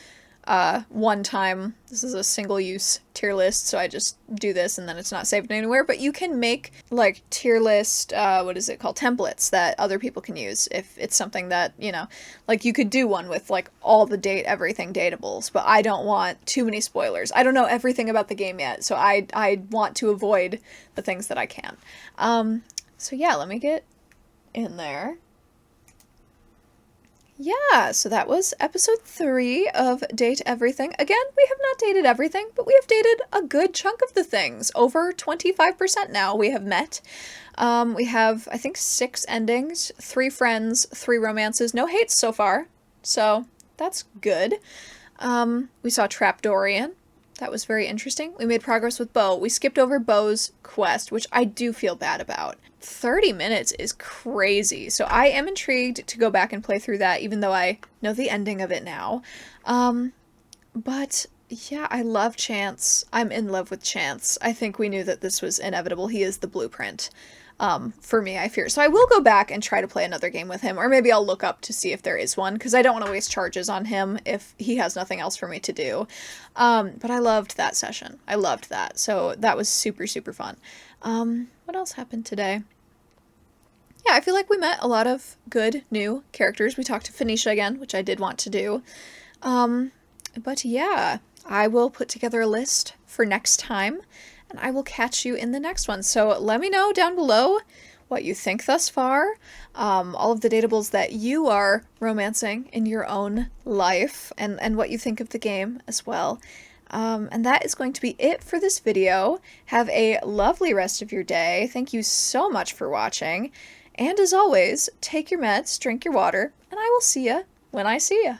one-time, this is a single-use tier list, so I just do this and then it's not saved anywhere. But you can make, like, tier list, what is it called, templates that other people can use if it's something that, you know, like you could do one with, like, all the everything datables, but I don't want too many spoilers. I don't know everything about the game yet, so I want to avoid the things that I can. So yeah, let me get in there. Yeah, so that was episode 3 of Date Everything. Again, we have not dated everything, but we have dated a good chunk of the things. Over 25% now we have met. We have, I think, 6 endings, 3 friends, 3 romances, no hates so far, so that's good. We saw Trapdorian. That was very interesting. We made progress with Bo. We skipped over Bo's quest, which I do feel bad about. 30 minutes is crazy, so I am intrigued to go back and play through that, even though I know the ending of it now. But yeah, I love Chance. I'm in love with Chance. I think we knew that this was inevitable. He is the blueprint. For me, I fear. So I will go back and try to play another game with him, or maybe I'll look up to see if there is one, because I don't want to waste charges on him if he has nothing else for me to do. But I loved that session. I loved that. So that was super, super fun. What else happened today? Yeah, I feel like we met a lot of good new characters. We talked to Phoenicia again, which I did want to do. But yeah, I will put together a list for next time, and I will catch you in the next one. So let me know down below what you think thus far, all of the datables that you are romancing in your own life, and what you think of the game as well. And that is going to be it for this video. Have a lovely rest of your day. Thank you so much for watching. And as always, take your meds, drink your water, and I will see ya when I see ya.